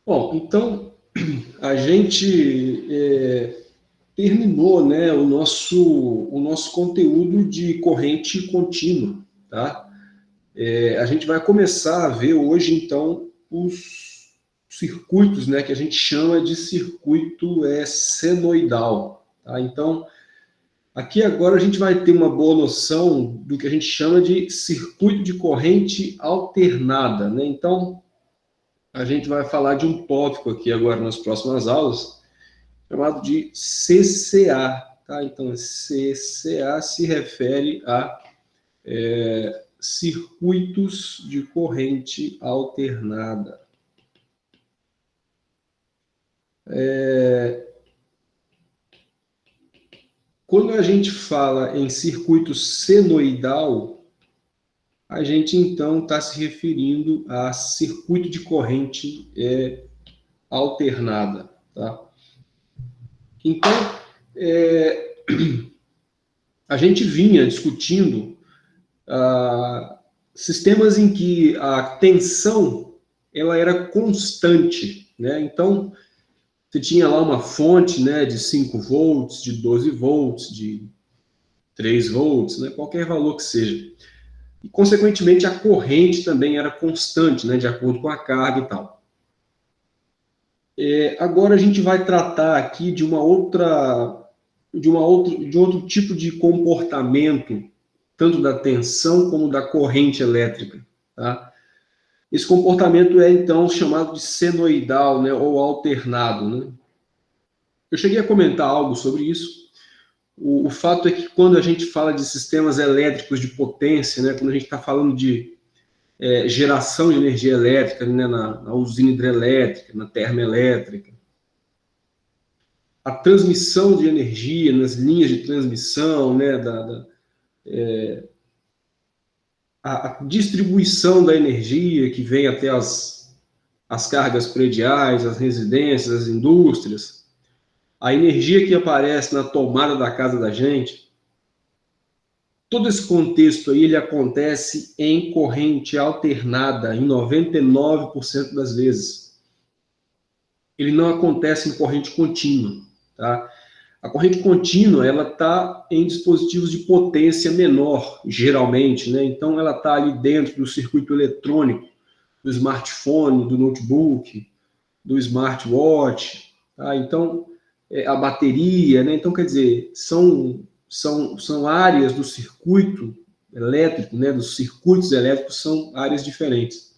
Bom, então a gente terminou, né, o nosso conteúdo de corrente contínua, tá? A gente vai começar a ver hoje, então, os circuitos, né, que a gente chama de circuito senoidal, tá? Então, aqui agora a gente vai ter uma boa noção do que a gente chama de circuito de corrente alternada, né? Então, a gente vai falar de um tópico aqui agora nas próximas aulas, chamado de CCA, tá? Então, CCA se refere a circuitos de corrente alternada. Quando a gente fala em circuito senoidal, a gente então está se referindo a circuito de corrente alternada, tá? Então, é, a gente vinha discutindo sistemas em que a tensão ela era constante, né? Então, você tinha lá uma fonte, né, de 5 volts, de 12 volts, de 3 volts, né, qualquer valor que seja. E, consequentemente, a corrente também era constante, né, de acordo com a carga e tal. Agora a gente vai tratar aqui de outro tipo de comportamento, tanto da tensão como da corrente elétrica, tá? Esse comportamento é então chamado de senoidal, né, ou alternado, né? Eu cheguei a comentar algo sobre isso. O fato é que quando a gente fala de sistemas elétricos de potência, né, quando a gente está falando de geração de energia elétrica, né, na usina hidrelétrica, na termoelétrica, a transmissão de energia nas linhas de transmissão, né, a distribuição da energia que vem até as cargas prediais, as residências, as indústrias, a energia que aparece na tomada da casa da gente, todo esse contexto aí ele acontece em corrente alternada em 99% das vezes. Ele não acontece em corrente contínua, tá? A corrente contínua, ela está em dispositivos de potência menor, geralmente, né? Então, ela está ali dentro do circuito eletrônico, do smartphone, do notebook, do smartwatch, tá? Então, a bateria, né? Então, quer dizer, são áreas do circuito elétrico, né? Dos circuitos elétricos são áreas diferentes.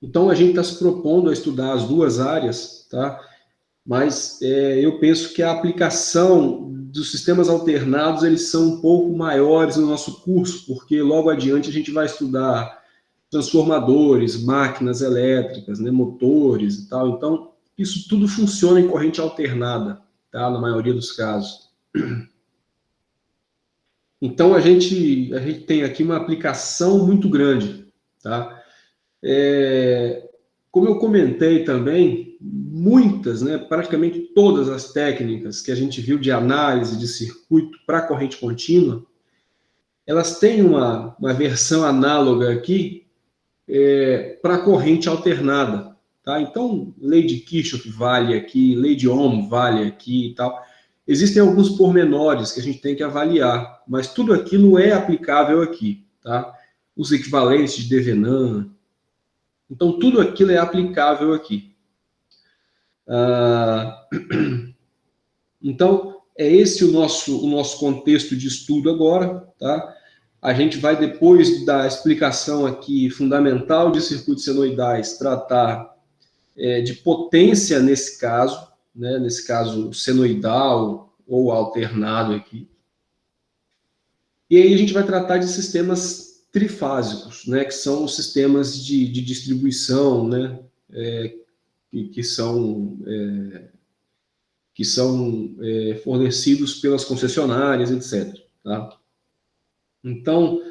Então, a gente está se propondo a estudar as duas áreas, tá? Mas eu penso que a aplicação dos sistemas alternados eles são um pouco maiores no nosso curso, porque logo adiante a gente vai estudar transformadores, máquinas elétricas, né, motores e tal. Então, isso tudo funciona em corrente alternada, tá? Na maioria dos casos. Então, a gente tem aqui uma aplicação muito grande, tá? Como eu comentei também, muitas, né, praticamente todas as técnicas que a gente viu de análise de circuito para corrente contínua, elas têm uma versão análoga aqui para corrente alternada. Tá? Então, lei de Kirchhoff vale aqui, lei de Ohm vale aqui e tal. Existem alguns pormenores que a gente tem que avaliar, mas tudo aquilo é aplicável aqui. Tá? Os equivalentes de Devenan, então, tudo aquilo é aplicável aqui. Então, é esse o nosso contexto de estudo agora. Tá? A gente vai, depois da explicação aqui fundamental de circuitos senoidais, tratar de potência nesse caso, né? Nesse caso senoidal ou alternado aqui. E aí a gente vai tratar de sistemas trifásicos, né? Que são os sistemas de distribuição, né? Que são fornecidos pelas concessionárias, etc. Tá? Então,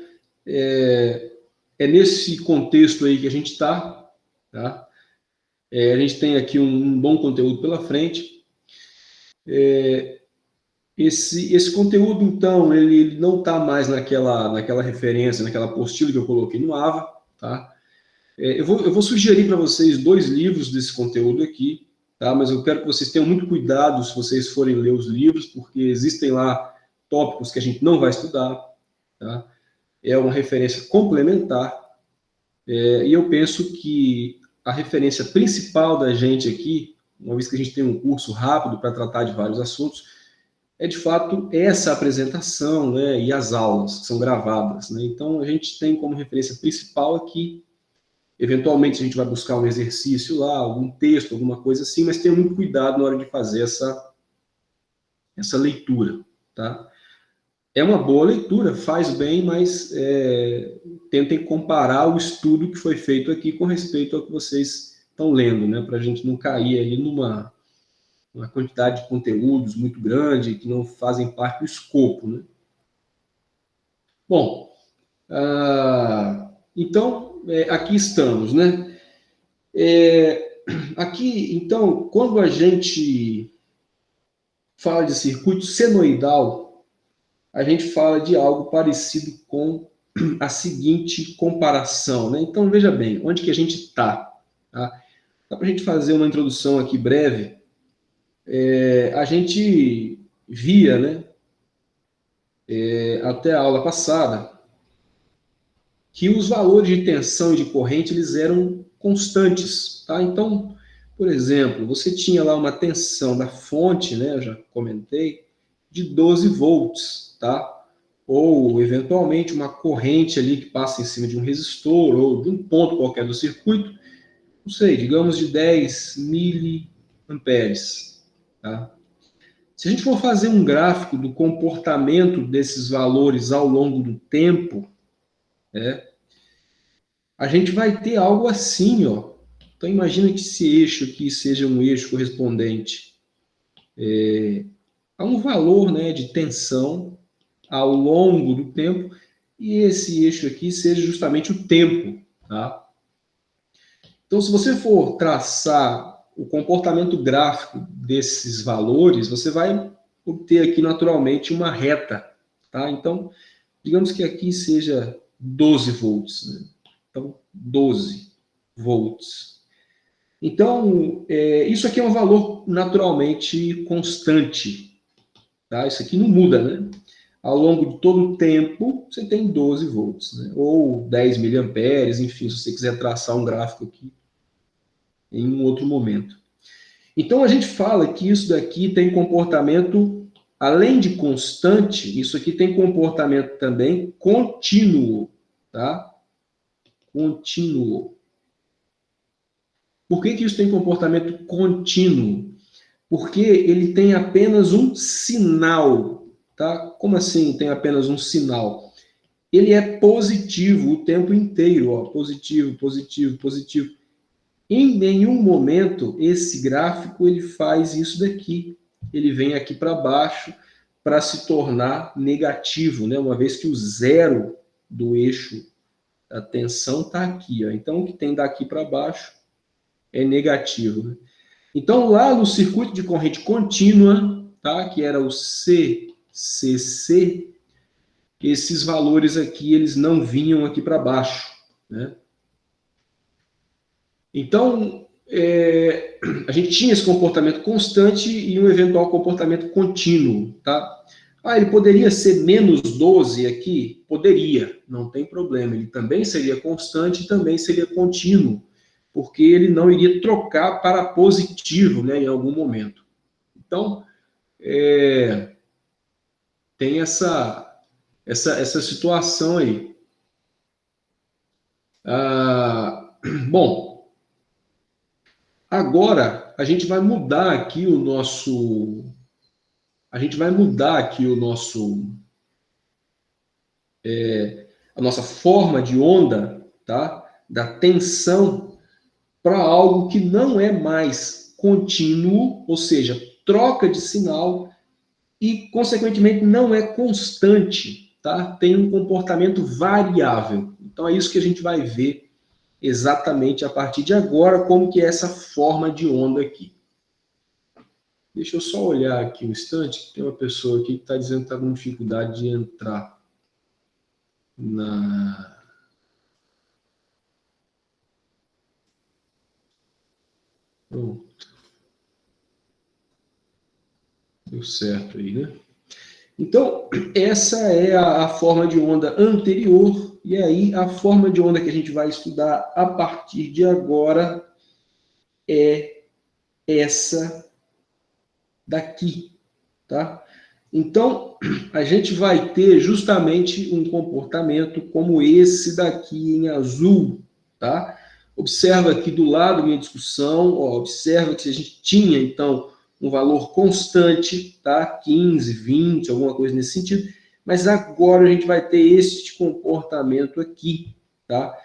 é nesse contexto aí que a gente está. Tá? A gente tem aqui um bom conteúdo pela frente. Esse conteúdo, então, ele não está mais naquela referência, naquela apostila que eu coloquei no AVA. Tá? Eu vou sugerir para vocês 2 livros desse conteúdo aqui, tá? Mas eu quero que vocês tenham muito cuidado se vocês forem ler os livros, porque existem lá tópicos que a gente não vai estudar, tá? É uma referência complementar, e eu penso que a referência principal da gente aqui, uma vez que a gente tem um curso rápido para tratar de vários assuntos, é de fato essa apresentação, né, e as aulas que são gravadas, né? Então a gente tem como referência principal aqui. Eventualmente a gente vai buscar um exercício lá, algum texto, alguma coisa assim, mas tenha muito cuidado na hora de fazer essa leitura, tá? É uma boa leitura, faz bem, mas tentem comparar o estudo que foi feito aqui com respeito ao que vocês estão lendo, né? Para a gente não cair aí uma quantidade de conteúdos muito grande que não fazem parte do escopo, né? Bom, então aqui estamos, né? Aqui, então, quando a gente fala de circuito senoidal, a gente fala de algo parecido com a seguinte comparação, né? Então, veja bem, onde que a gente está, tá? Dá para a gente fazer uma introdução aqui breve. A gente via, né, até a aula passada, que os valores de tensão e de corrente eles eram constantes, tá? Então, por exemplo, você tinha lá uma tensão da fonte, né, eu já comentei, de 12 volts, tá? Ou, eventualmente, uma corrente ali que passa em cima de um resistor ou de um ponto qualquer do circuito, não sei, digamos de 10 miliamperes, tá? Se a gente for fazer um gráfico do comportamento desses valores ao longo do tempo, né, a gente vai ter algo assim, ó. Então imagina que esse eixo aqui seja um eixo correspondente a um valor, né, de tensão ao longo do tempo, e esse eixo aqui seja justamente o tempo, tá? Então, se você for traçar o comportamento gráfico desses valores, você vai obter aqui naturalmente uma reta, tá? Então, digamos que aqui seja 12 volts, né? Então, 12 volts. Então, isso aqui é um valor naturalmente constante, tá? Isso aqui não muda, né? Ao longo de todo o tempo, você tem 12 volts, né? Ou 10 miliamperes, enfim, se você quiser traçar um gráfico aqui em um outro momento. Então, a gente fala que isso daqui tem comportamento, além de constante, isso aqui tem comportamento também contínuo, tá? Contínuo. Por que isso tem comportamento contínuo? Porque ele tem apenas um sinal, tá? Como assim tem apenas um sinal? Ele é positivo o tempo inteiro, ó, positivo, positivo, positivo. Em nenhum momento esse gráfico ele faz isso daqui. Ele vem aqui para baixo para se tornar negativo, né? Uma vez que o zero do eixo da tensão está aqui, ó. Então o que tem daqui para baixo é negativo, né? Então, lá no circuito de corrente contínua, tá, que era o CCC, esses valores aqui, eles não vinham aqui para baixo, né? Então, a gente tinha esse comportamento constante e um eventual comportamento contínuo, tá? Ele poderia ser menos 12 aqui? Poderia, não tem problema. Ele também seria constante e também seria contínuo, porque ele não iria trocar para positivo, né, em algum momento. Então, tem essa situação aí. Bom, agora a gente vai mudar aqui o nosso. A gente vai mudar aqui o nosso. A nossa forma de onda, tá? Da tensão para algo que não é mais contínuo, ou seja, troca de sinal e, consequentemente, não é constante, tá? Tem um comportamento variável. Então, é isso que a gente vai ver exatamente a partir de agora, como que é essa forma de onda aqui. Deixa eu só olhar aqui um instante, que tem uma pessoa aqui que está dizendo que está com dificuldade de entrar na... Pronto. Deu certo aí, né? Então, essa é a forma de onda anterior, e aí a forma de onda que a gente vai estudar a partir de agora é essa daqui, tá? Então, a gente vai ter justamente um comportamento como esse daqui em azul, tá? Observa aqui do lado minha discussão, ó, observa que a gente tinha, então, um valor constante, tá? 15, 20, alguma coisa nesse sentido, mas agora a gente vai ter este comportamento aqui, tá?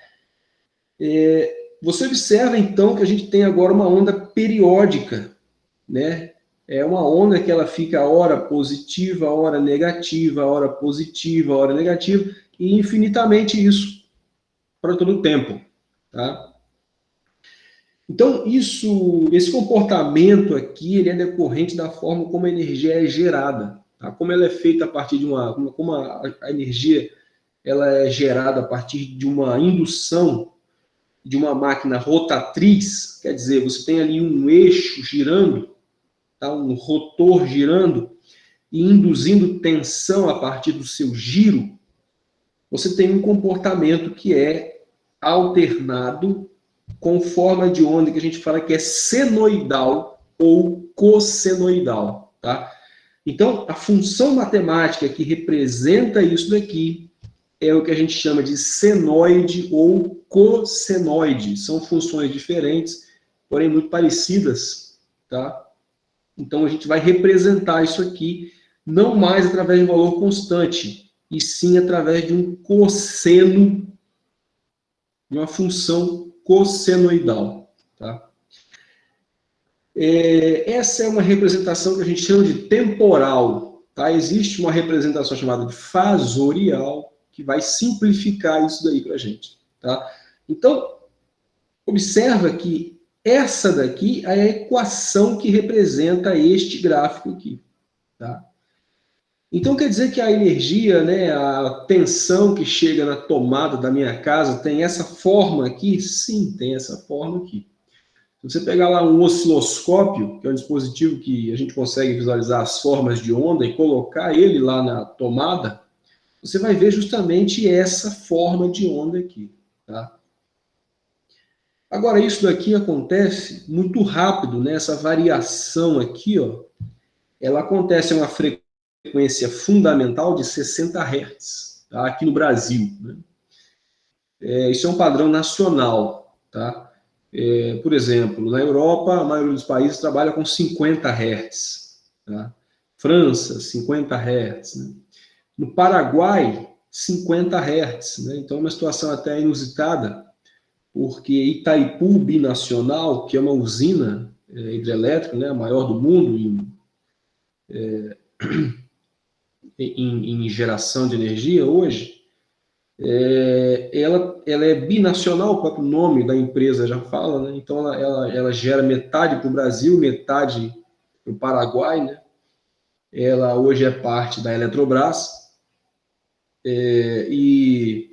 Você observa, então, que a gente tem agora uma onda periódica, né? É uma onda que ela fica hora positiva, hora negativa, hora positiva, hora negativa, e infinitamente isso para todo o tempo, tá? Então, esse comportamento aqui, ele é decorrente da forma como a energia é gerada, tá? Como ela é feita a partir de como a energia ela é gerada a partir de uma indução de uma máquina rotatriz, quer dizer, você tem ali um eixo girando, tá? Um rotor girando e induzindo tensão a partir do seu giro, você tem um comportamento que é alternado com forma de onda que a gente fala que é senoidal ou cossenoidal, tá? Então, a função matemática que representa isso daqui é o que a gente chama de senoide ou cossenoide. São funções diferentes, porém muito parecidas, tá? Então, a gente vai representar isso aqui não mais através de um valor constante, e sim através de um cosseno, de uma função cossenoidal, tá? Essa é uma representação que a gente chama de temporal, tá? Existe uma representação chamada de fasorial, que vai simplificar isso daí para a gente, tá? Então, observa que essa daqui é a equação que representa este gráfico aqui, tá? Então quer dizer que a energia, né, a tensão que chega na tomada da minha casa tem essa forma aqui? Sim, tem essa forma aqui. Se você pegar lá um osciloscópio, que é um dispositivo que a gente consegue visualizar as formas de onda e colocar ele lá na tomada, você vai ver justamente essa forma de onda aqui, tá? Agora, isso daqui acontece muito rápido, né? Essa variação aqui, ó, ela acontece a uma frequência fundamental de 60 Hz, tá? Aqui no Brasil, né? Isso é um padrão nacional, tá? Por exemplo, na Europa, a maioria dos países trabalha com 50 Hz, tá? França, 50 Hz, né? No Paraguai, 50 Hz, né? Então é uma situação até inusitada, porque Itaipu Binacional, que é uma usina hidrelétrica, né, a maior do mundo em geração de energia hoje, ela é binacional, o próprio nome da empresa já fala, né? Então ela gera metade para o Brasil, metade para o Paraguai, né? Ela hoje é parte da Eletrobras, e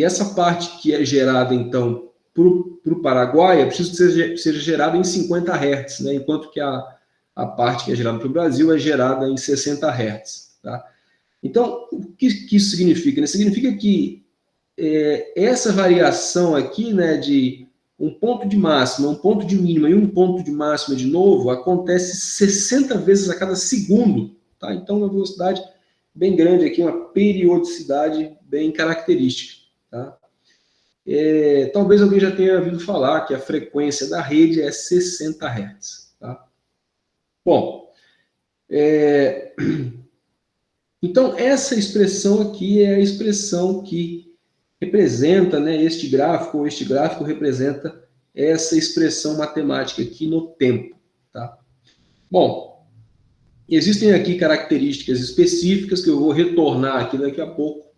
essa parte que é gerada, então, para o Paraguai, é preciso que seja gerada em 50 Hz, né? Enquanto que a parte que é gerada para o Brasil é gerada em 60 Hz. Tá? Então, o que isso significa? Né? Significa que essa variação aqui, né, de um ponto de máxima, um ponto de mínima e um ponto de máxima de novo, acontece 60 vezes a cada segundo. Tá? Então, uma velocidade bem grande aqui, uma periodicidade bem característica. Tá? Talvez alguém já tenha ouvido falar que a frequência da rede é 60 Hz. Tá? Bom, então essa expressão aqui é a expressão que representa, né, este gráfico, ou este gráfico representa essa expressão matemática aqui no tempo. Tá? Bom, existem aqui características específicas que eu vou retornar aqui daqui a pouco.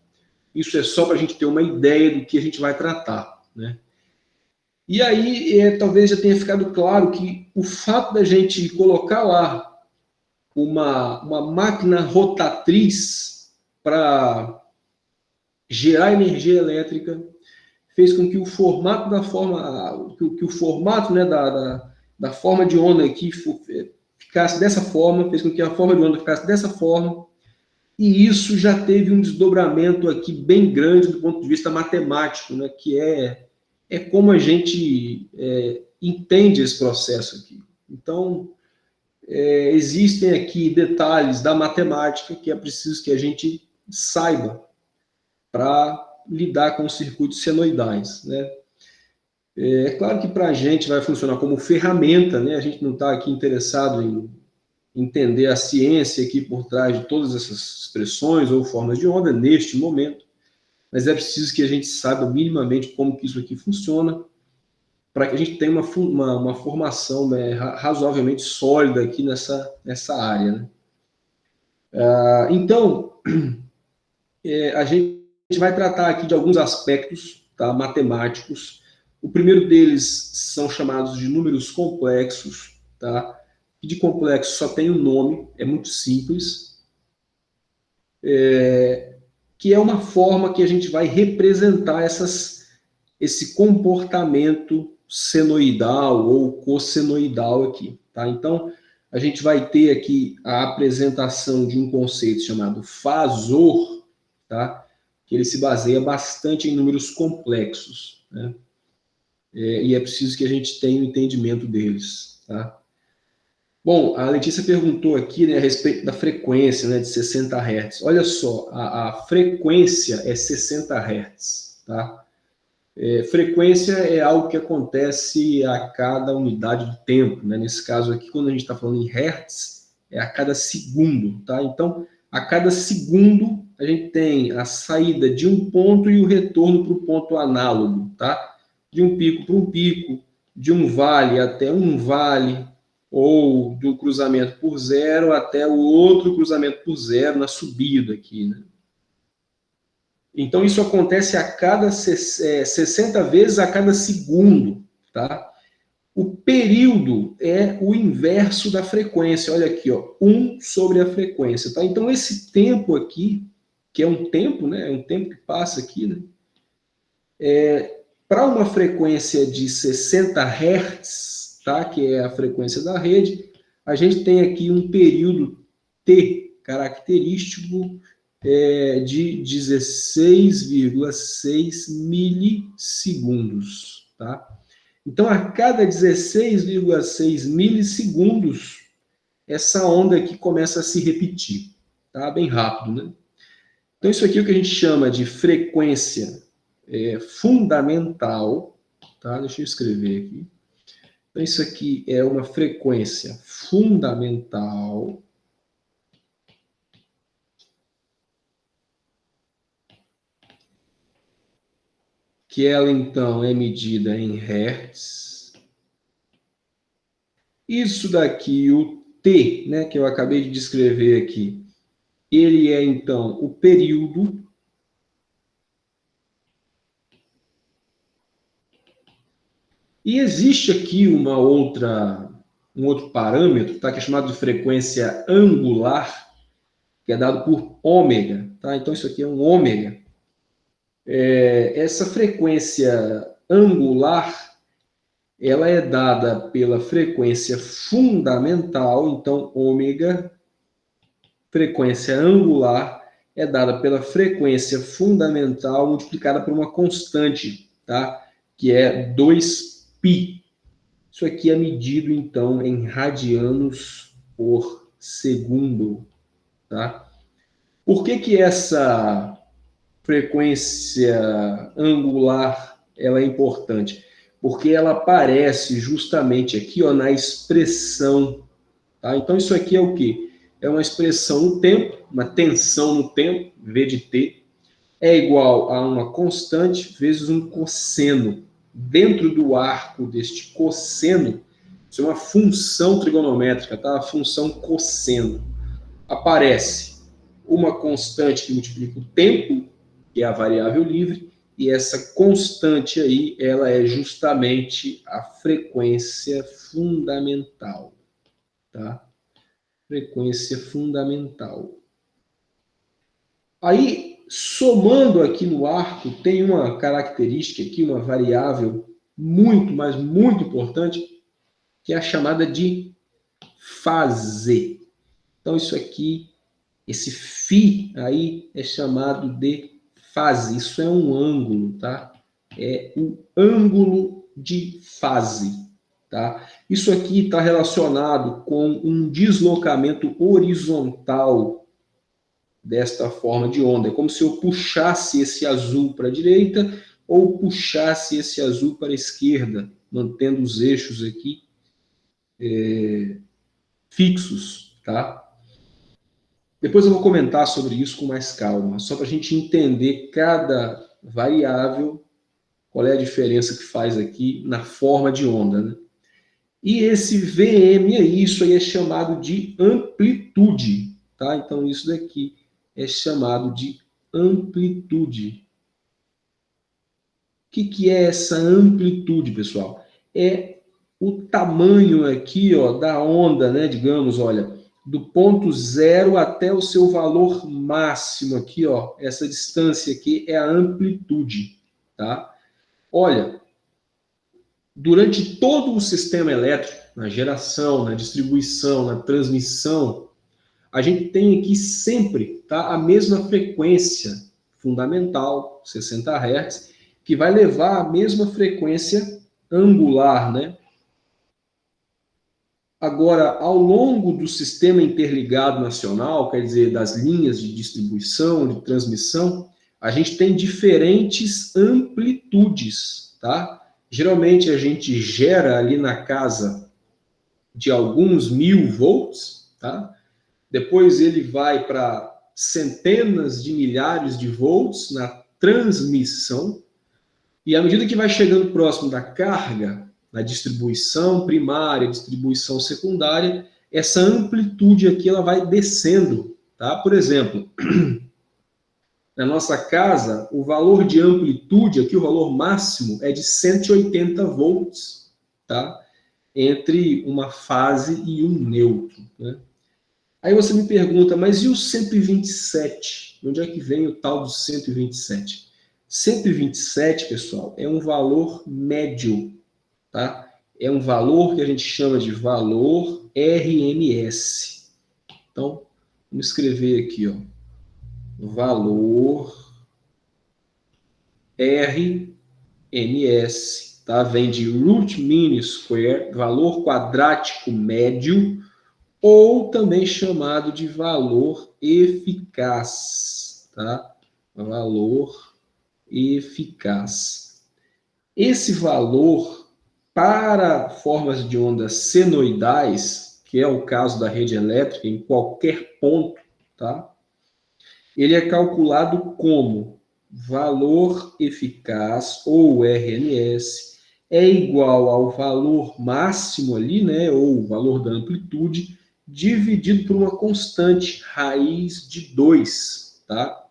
Isso é só para a gente ter uma ideia do que a gente vai tratar, né? E aí, talvez já tenha ficado claro que o fato da gente colocar lá uma máquina rotatriz para gerar energia elétrica fez com que o formato da forma, que o formato, né, da forma de onda aqui ficasse dessa forma, fez com que a forma de onda ficasse dessa forma, e isso já teve um desdobramento aqui bem grande do ponto de vista matemático, né, que é como a gente entende esse processo aqui. Então, existem aqui detalhes da matemática que é preciso que a gente saiba para lidar com os circuitos senoidais, né? É claro que para a gente vai funcionar como ferramenta, né? A gente não está aqui interessado em entender a ciência aqui por trás de todas essas expressões ou formas de onda neste momento, mas é preciso que a gente saiba minimamente como que isso aqui funciona, para que a gente tenha uma formação, né, razoavelmente sólida aqui nessa área, né? Então, a gente vai tratar aqui de alguns aspectos, tá, matemáticos. O primeiro deles são chamados de números complexos, tá? E de complexo só tem um nome, é muito simples, que é uma forma que a gente vai representar esse comportamento senoidal ou cossenoidal aqui, tá? Então, a gente vai ter aqui a apresentação de um conceito chamado fasor, tá? Que ele se baseia bastante em números complexos, né? E é preciso que a gente tenha um entendimento deles, tá? Bom, a Letícia perguntou aqui, né, a respeito da frequência, né, de 60 Hz. Olha só, a frequência é 60 Hz, tá? Frequência é algo que acontece a cada unidade do tempo, né? Nesse caso aqui, quando a gente está falando em Hertz, é a cada segundo, tá? Então, a cada segundo, a gente tem a saída de um ponto e o retorno para o ponto análogo, tá? De um pico para um pico, de um vale até um vale, ou do cruzamento por zero até o outro cruzamento por zero na subida aqui, né? Então, isso acontece a cada 60 vezes a cada segundo, tá? O período é o inverso da frequência. Olha aqui, ó, 1 sobre a frequência, tá? Então, esse tempo aqui, que é um tempo, né? É um tempo que passa aqui, né? Para uma frequência de 60 Hz, tá? Que é a frequência da rede, a gente tem aqui um período T característico de 16,6 milissegundos, tá? Então, a cada 16,6 milissegundos, essa onda aqui começa a se repetir, tá? Bem rápido, né? Então, isso aqui é o que a gente chama de frequência fundamental, tá? Deixa eu escrever aqui. Então, isso aqui é uma frequência fundamental, que ela, então, é medida em Hertz. Isso daqui, o T, né, que eu acabei de descrever aqui, ele é, então, o período. E existe aqui um outro parâmetro, tá, que é chamado de frequência angular, que é dado por ômega. Tá? Então, isso aqui é um ômega. Essa frequência angular, ela é dada pela frequência fundamental, então ômega, frequência angular, é dada pela frequência fundamental multiplicada por uma constante, tá? Que é 2π. Isso aqui é medido, então, em radianos por segundo, tá? Por que essa frequência angular ela é importante? Porque ela aparece justamente aqui, ó, na expressão, tá? Então, isso aqui é o quê? É uma expressão no tempo, uma tensão no tempo, V de T, é igual a uma constante vezes um cosseno. Dentro do arco deste cosseno, isso é uma função trigonométrica, tá? A função cosseno. Aparece uma constante que multiplica o tempo, que é a variável livre, e essa constante aí, ela é justamente a frequência fundamental, tá? Frequência fundamental. Aí, somando aqui no arco, tem uma característica aqui, uma variável muito, mas muito importante, que é a chamada de fase. Então, isso aqui, esse φ aí é chamado de fase. Isso é um ângulo, tá? É o ângulo de fase, tá? Isso aqui está relacionado com um deslocamento horizontal desta forma de onda. É como se eu puxasse esse azul para a direita ou puxasse esse azul para a esquerda, mantendo os eixos aqui fixos, tá? Depois eu vou comentar sobre isso com mais calma, só para a gente entender cada variável, qual é a diferença que faz aqui na forma de onda, né? E esse VM aí, isso aí é chamado de amplitude, tá? Então isso daqui é chamado de amplitude. O que é essa amplitude, pessoal? É o tamanho aqui, ó, da onda, né? Digamos, olha, do ponto zero até o seu valor máximo aqui, ó, essa distância aqui é a amplitude, tá? Olha, durante todo o sistema elétrico, na geração, na distribuição, na transmissão, a gente tem aqui sempre, tá, a mesma frequência fundamental, 60 Hz, que vai levar a mesma frequência angular, né? Agora, ao longo do sistema interligado nacional, quer dizer, das linhas de distribuição, de transmissão, a gente tem diferentes amplitudes, tá? Geralmente a gente gera ali na casa de alguns 1000 volts, tá? Depois ele vai para centenas de milhares de volts na transmissão, e à medida que vai chegando próximo da carga, na distribuição primária, distribuição secundária, essa amplitude aqui ela vai descendo, tá? Por exemplo, na nossa casa, o valor de amplitude aqui, o valor máximo é de 180 volts, tá? Entre uma fase e um neutro, né? Aí você me pergunta, mas e o 127? De onde é que vem o tal do 127? 127, pessoal, é um valor médio, tá? É um valor que a gente chama de valor RMS. Então, vamos escrever aqui, ó. Valor RMS, tá? Vem de root mean square, valor quadrático médio, ou também chamado de valor eficaz, tá? Valor eficaz. Esse valor, para formas de ondas senoidais, que é o caso da rede elétrica, em qualquer ponto, tá? Ele é calculado como valor eficaz, ou RMS, é igual ao valor máximo ali, né, ou o valor da amplitude, dividido por uma constante, raiz de 2, tá?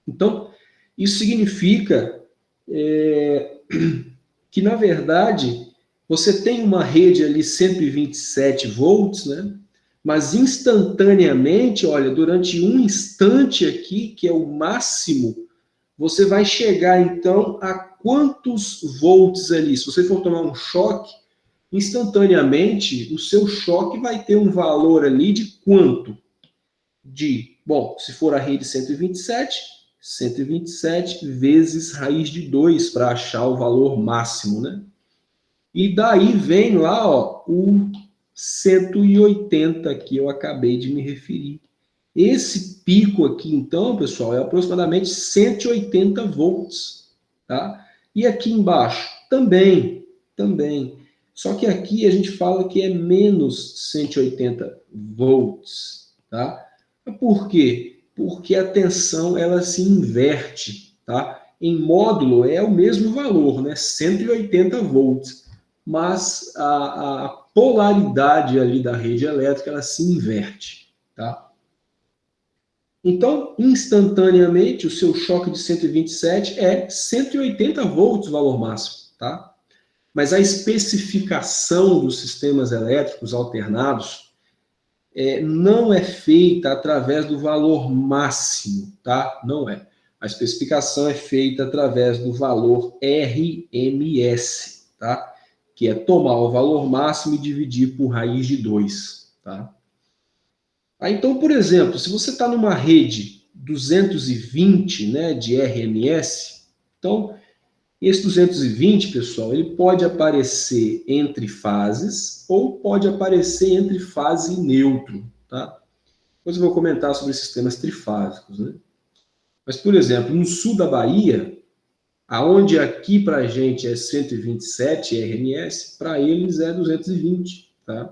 Então, isso significa que, na verdade, você tem uma rede ali 127 volts, né? Mas instantaneamente, olha, durante um instante aqui, que é o máximo, você vai chegar, então, a quantos volts ali? Se você for tomar um choque, instantaneamente, o seu choque vai ter um valor ali de quanto? Bom, se for a rede 127 vezes raiz de 2 para achar o valor máximo, né? E daí vem lá, ó, o 180 que eu acabei de me referir. Esse pico aqui, então, pessoal, é aproximadamente 180 volts, tá? E aqui embaixo, também. Só que aqui a gente fala que é menos 180 volts, tá? Por quê? Porque a tensão, ela se inverte, tá? Em módulo é o mesmo valor, né? 180 volts. Mas a polaridade ali da rede elétrica, ela se inverte, tá? Então, instantaneamente, o seu choque de 127 é 180 volts o valor máximo, tá? Mas a especificação dos sistemas elétricos alternados não é feita através do valor máximo, tá? Não é. A especificação é feita através do valor RMS, tá? que é tomar o valor máximo e dividir por raiz de 2. Tá? Aí, então, por exemplo, se você está numa rede 220, né, de RMS, então, esse 220, pessoal, ele pode aparecer entre fases ou pode aparecer entre fase e neutro. Tá? Depois eu vou comentar sobre sistemas trifásicos. Né? Mas, por exemplo, no sul da Bahia, aonde aqui para a gente é 127 RMS, para eles é 220. Tá?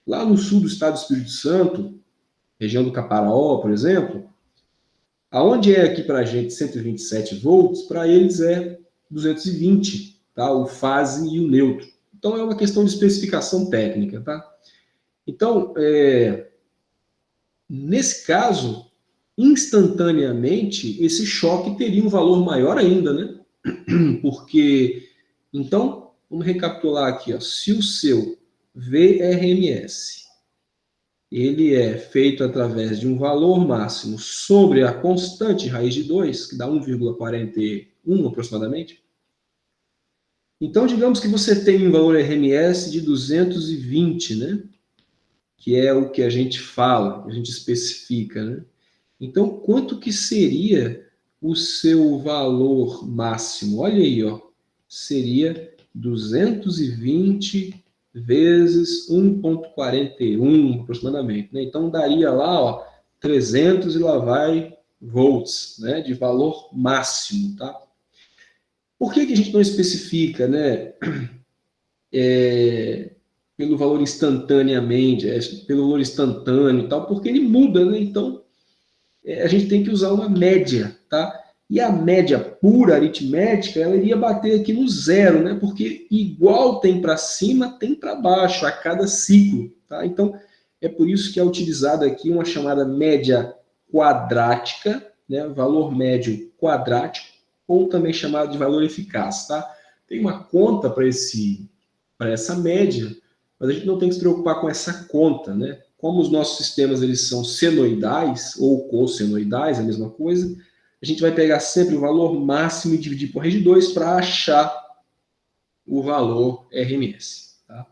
Lá no sul do estado do Espírito Santo, região do Caparaó, por exemplo, aonde é aqui para a gente 127 volts, para eles é 220, tá? O fase e o neutro. Então é uma questão de especificação técnica. Tá? Então, nesse caso, instantaneamente, esse choque teria um valor maior ainda, né? Porque, então, vamos recapitular aqui, ó, se o seu VRMS ele é feito através de um valor máximo sobre a constante raiz de 2, que dá 1,41 aproximadamente. Então, digamos que você tem um valor RMS de 220, né? Que é o que a gente fala, a gente especifica, né? Então, quanto que seria o seu valor máximo? Olha aí, ó. Seria 220 vezes 1,41 aproximadamente. Né? Então, daria lá, ó, 300 e lá vai volts, né? De valor máximo, tá? Por que a gente não especifica, né? Pelo valor instantaneamente, pelo valor instantâneo e tal, porque ele muda, né? Então, a gente tem que usar uma média, tá? E a média pura aritmética, ela iria bater aqui no zero, né? Porque igual tem para cima, tem para baixo a cada ciclo, tá? Então, é por isso que é utilizada aqui uma chamada média quadrática, né? Valor médio quadrático, ou também chamado de valor eficaz, tá? Tem uma conta para essa média, mas a gente não tem que se preocupar com essa conta, né? Como os nossos sistemas eles são senoidais ou cossenoidais, a mesma coisa, a gente vai pegar sempre o valor máximo e dividir por raiz de 2 para achar o valor RMS. Tá?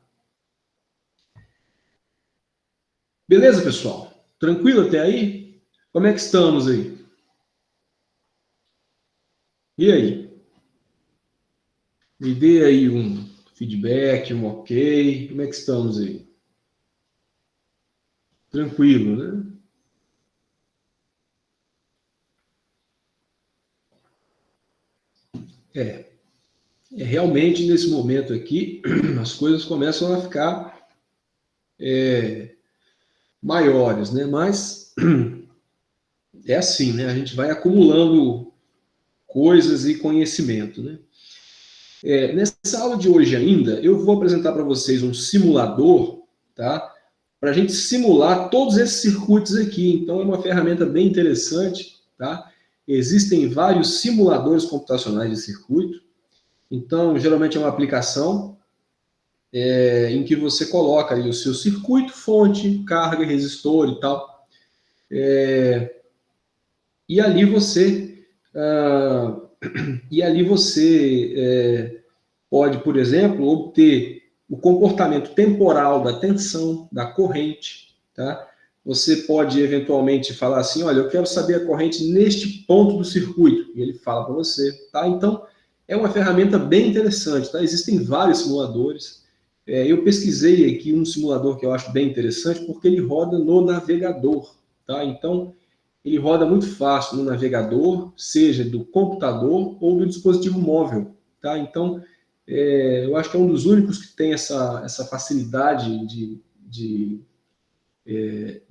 Beleza, pessoal? Tranquilo até aí? Como é que estamos aí? E aí? Me dê aí um feedback, um ok. Como é que estamos aí? Tranquilo, né? É, realmente nesse momento aqui as coisas começam a ficar maiores, né? Mas é assim, né? A gente vai acumulando coisas e conhecimento, né? Nessa aula de hoje ainda, eu vou apresentar para vocês um simulador, tá? Para a gente simular todos esses circuitos aqui. Então, é uma ferramenta bem interessante, tá? Existem vários simuladores computacionais de circuito. Então, geralmente é uma aplicação em que você coloca aí o seu circuito, fonte, carga, resistor e tal. E ali você ah, pode, por exemplo, obter o comportamento temporal da tensão, da corrente. Tá? Você pode, eventualmente, falar assim, olha, eu quero saber a corrente neste ponto do circuito. E ele fala para você. Tá? Então, é uma ferramenta bem interessante. Tá? Existem vários simuladores. Eu pesquisei aqui um simulador que eu acho bem interessante, porque ele roda no navegador. Tá? Então, ele roda muito fácil no navegador, seja do computador ou do dispositivo móvel. Tá? Então, eu acho que é um dos únicos que tem essa facilidade de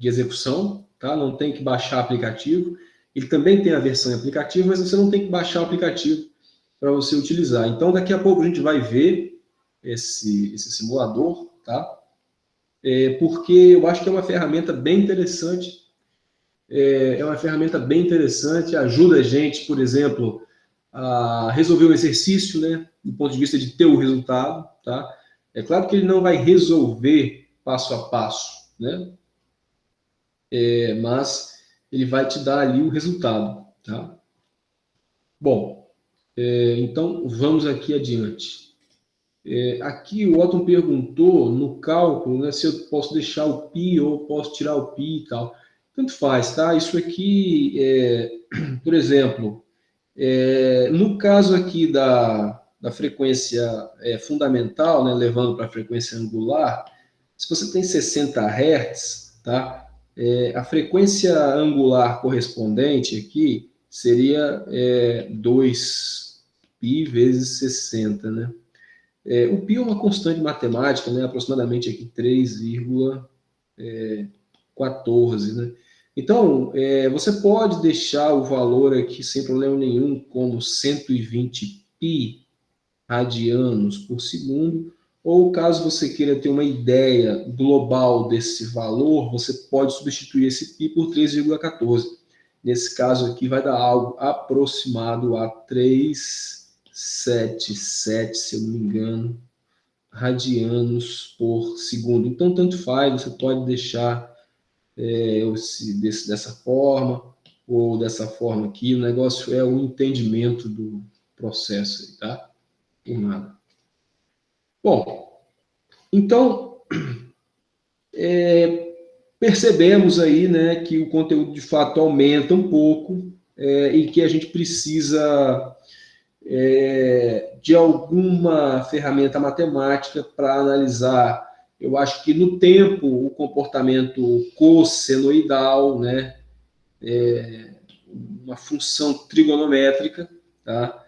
execução, tá? Não tem que baixar aplicativo. Ele também tem a versão em aplicativo, mas você não tem que baixar o aplicativo para você utilizar. Então, daqui a pouco a gente vai ver esse simulador, tá? Porque eu acho que é uma ferramenta bem interessante. É uma ferramenta bem interessante, ajuda a gente, por exemplo, a resolver o exercício, né, do ponto de vista de ter o resultado, tá? É claro que ele não vai resolver passo a passo, né? Mas ele vai te dar ali o resultado, tá? Bom, então vamos aqui adiante. Aqui o Otton perguntou no cálculo, né, se eu posso deixar o π ou posso tirar o π e tal. Tanto faz, tá? Isso aqui, por exemplo, no caso aqui da frequência fundamental, né, levando para a frequência angular, se você tem 60 Hz, tá? A frequência angular correspondente aqui seria 2π vezes 60, né? O π é uma constante matemática, né? Aproximadamente aqui 3,14, né? Então, você pode deixar o valor aqui sem problema nenhum como 120 π radianos por segundo, ou caso você queira ter uma ideia global desse valor, você pode substituir esse π por 3,14. Nesse caso aqui vai dar algo aproximado a 377, se eu não me engano, radianos por segundo. Então, tanto faz, você pode deixar dessa forma ou dessa forma aqui. O negócio é o entendimento do processo, tá? Por nada. Bom, então, percebemos aí, né, que o conteúdo de fato aumenta um pouco e que a gente precisa de alguma ferramenta matemática para analisar, eu acho que no tempo, o comportamento cossenoidal, né, uma função trigonométrica, tá?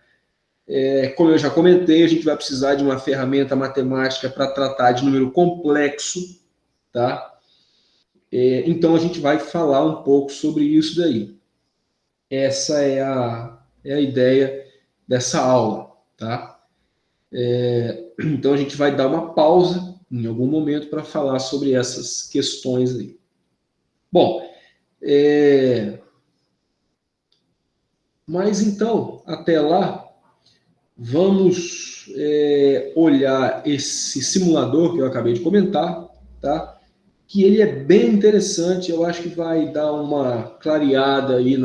Como eu já comentei, a gente vai precisar de uma ferramenta matemática para tratar de número complexo, tá? Então a gente vai falar um pouco sobre isso daí. Essa é a ideia dessa aula, tá? Então a gente vai dar uma pausa em algum momento para falar sobre essas questões aí. Bom, mas então, até lá, vamos olhar esse simulador que eu acabei de comentar, tá? Que ele é bem interessante, eu acho que vai dar uma clareada aí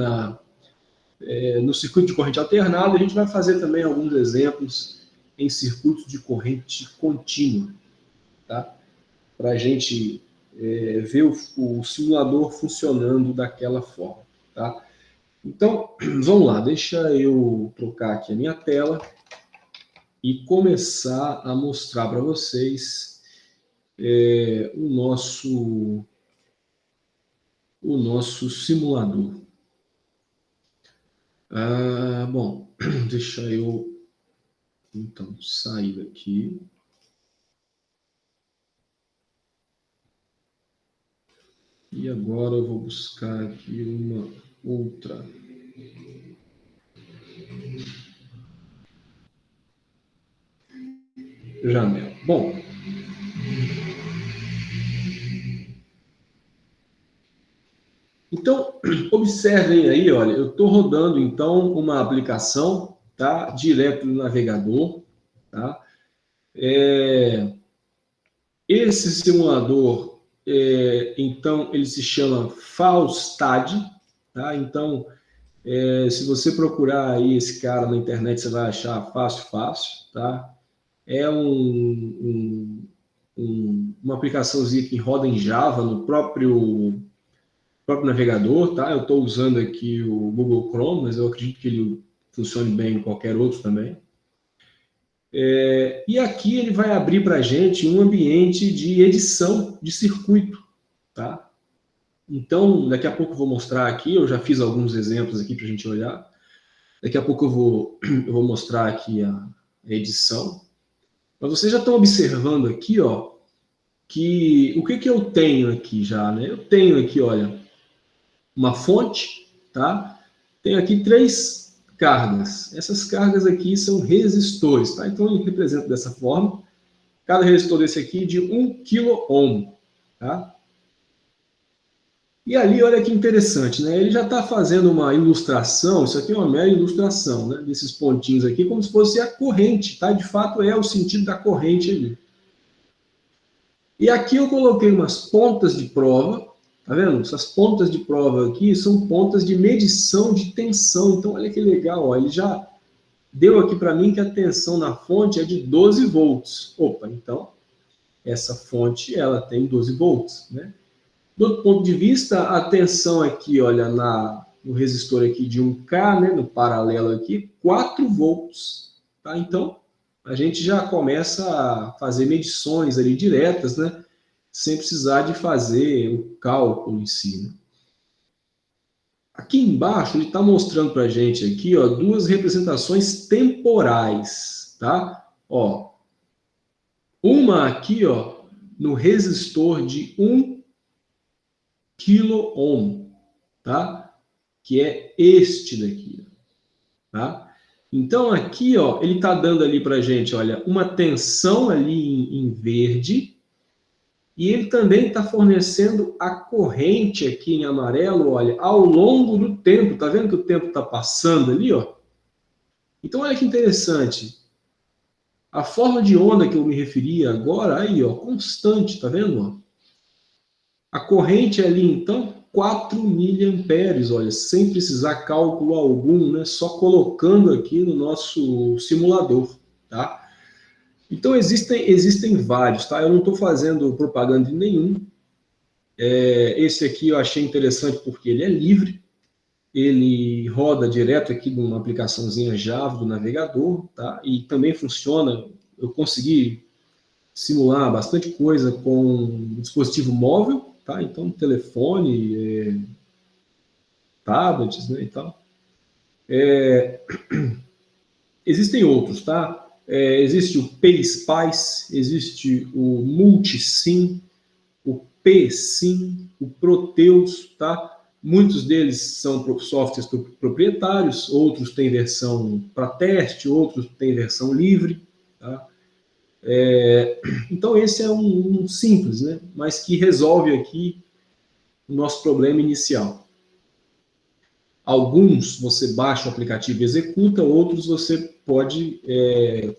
no circuito de corrente alternada. A gente vai fazer também alguns exemplos em circuitos de corrente contínua, tá? Para a gente ver o simulador funcionando daquela forma, tá? Então, vamos lá, deixa eu trocar aqui a minha tela e começar a mostrar para vocês o nosso simulador. Bom, deixa eu então sair daqui. E agora eu vou buscar aqui uma outra. Janela. Bom, então, observem aí, olha, eu estou rodando, então, uma aplicação, tá? Direto no navegador, tá? Esse simulador, então, ele se chama Falstad, tá? Então, se você procurar aí esse cara na internet, você vai achar fácil, tá? É uma aplicaçãozinha que roda em Java no próprio navegador, tá? Eu estou usando aqui o Google Chrome, mas eu acredito que ele funcione bem em qualquer outro também. E aqui ele vai abrir para a gente um ambiente de edição de circuito, tá? Então, daqui a pouco eu vou mostrar aqui, eu já fiz alguns exemplos aqui para a gente olhar. Daqui a pouco eu vou mostrar aqui a edição. Mas vocês já estão observando aqui, ó, que o que eu tenho aqui já, né? Eu tenho aqui, olha, uma fonte, tá? Tenho aqui 3 cargas. Essas cargas aqui são resistores, tá? Então eu represento dessa forma. Cada resistor desse aqui de 1 kΩ, tá? E ali, olha que interessante, né? Ele já está fazendo uma ilustração, isso aqui é uma mera ilustração, né? Desses pontinhos aqui, como se fosse a corrente, tá? De fato é o sentido da corrente ali. E aqui eu coloquei umas pontas de prova, tá vendo? Essas pontas de prova aqui são pontas de medição de tensão. Então, olha que legal, ó, ele já deu aqui para mim que a tensão na fonte é de 12 volts. Opa, então, essa fonte, ela tem 12 volts, né? Do outro ponto de vista, a tensão aqui, olha, no resistor aqui de 1K, né, no paralelo aqui, 4 volts, tá? Então, a gente já começa a fazer medições ali diretas, né, sem precisar de fazer o cálculo em si, né? Aqui embaixo, ele está mostrando para a gente aqui, ó, duas representações temporais, tá? Ó, uma aqui, ó, no resistor de 1 kΩ, tá? Que é este daqui, tá? Então aqui, ó, ele está dando ali para a gente, olha, uma tensão ali em verde, e ele também está fornecendo a corrente aqui em amarelo, olha, ao longo do tempo. Tá vendo que o tempo está passando ali, ó? Então olha que interessante. A forma de onda que eu me referi agora, aí, ó, constante, tá vendo, ó? A corrente ali, então, 4 miliamperes, olha, sem precisar cálculo algum, né? Só colocando aqui no nosso simulador, tá? Então, existem vários, tá? Eu não estou fazendo propaganda de nenhum. Esse aqui eu achei interessante porque ele é livre, ele roda direto aqui numa aplicaçãozinha Java do navegador, tá? E também funciona, eu consegui simular bastante coisa com um dispositivo móvel, tá? Então, telefone, tablets, né, e tal. Existem outros, tá? Existe o PSpice, existe o Multisim, o PSIM, o Proteus, tá? Muitos deles são softwares proprietários, outros têm versão para teste, outros têm versão livre, tá? Então esse é um simples, né? Mas que resolve aqui o nosso problema inicial. Alguns você baixa o aplicativo e executa, outros você pode,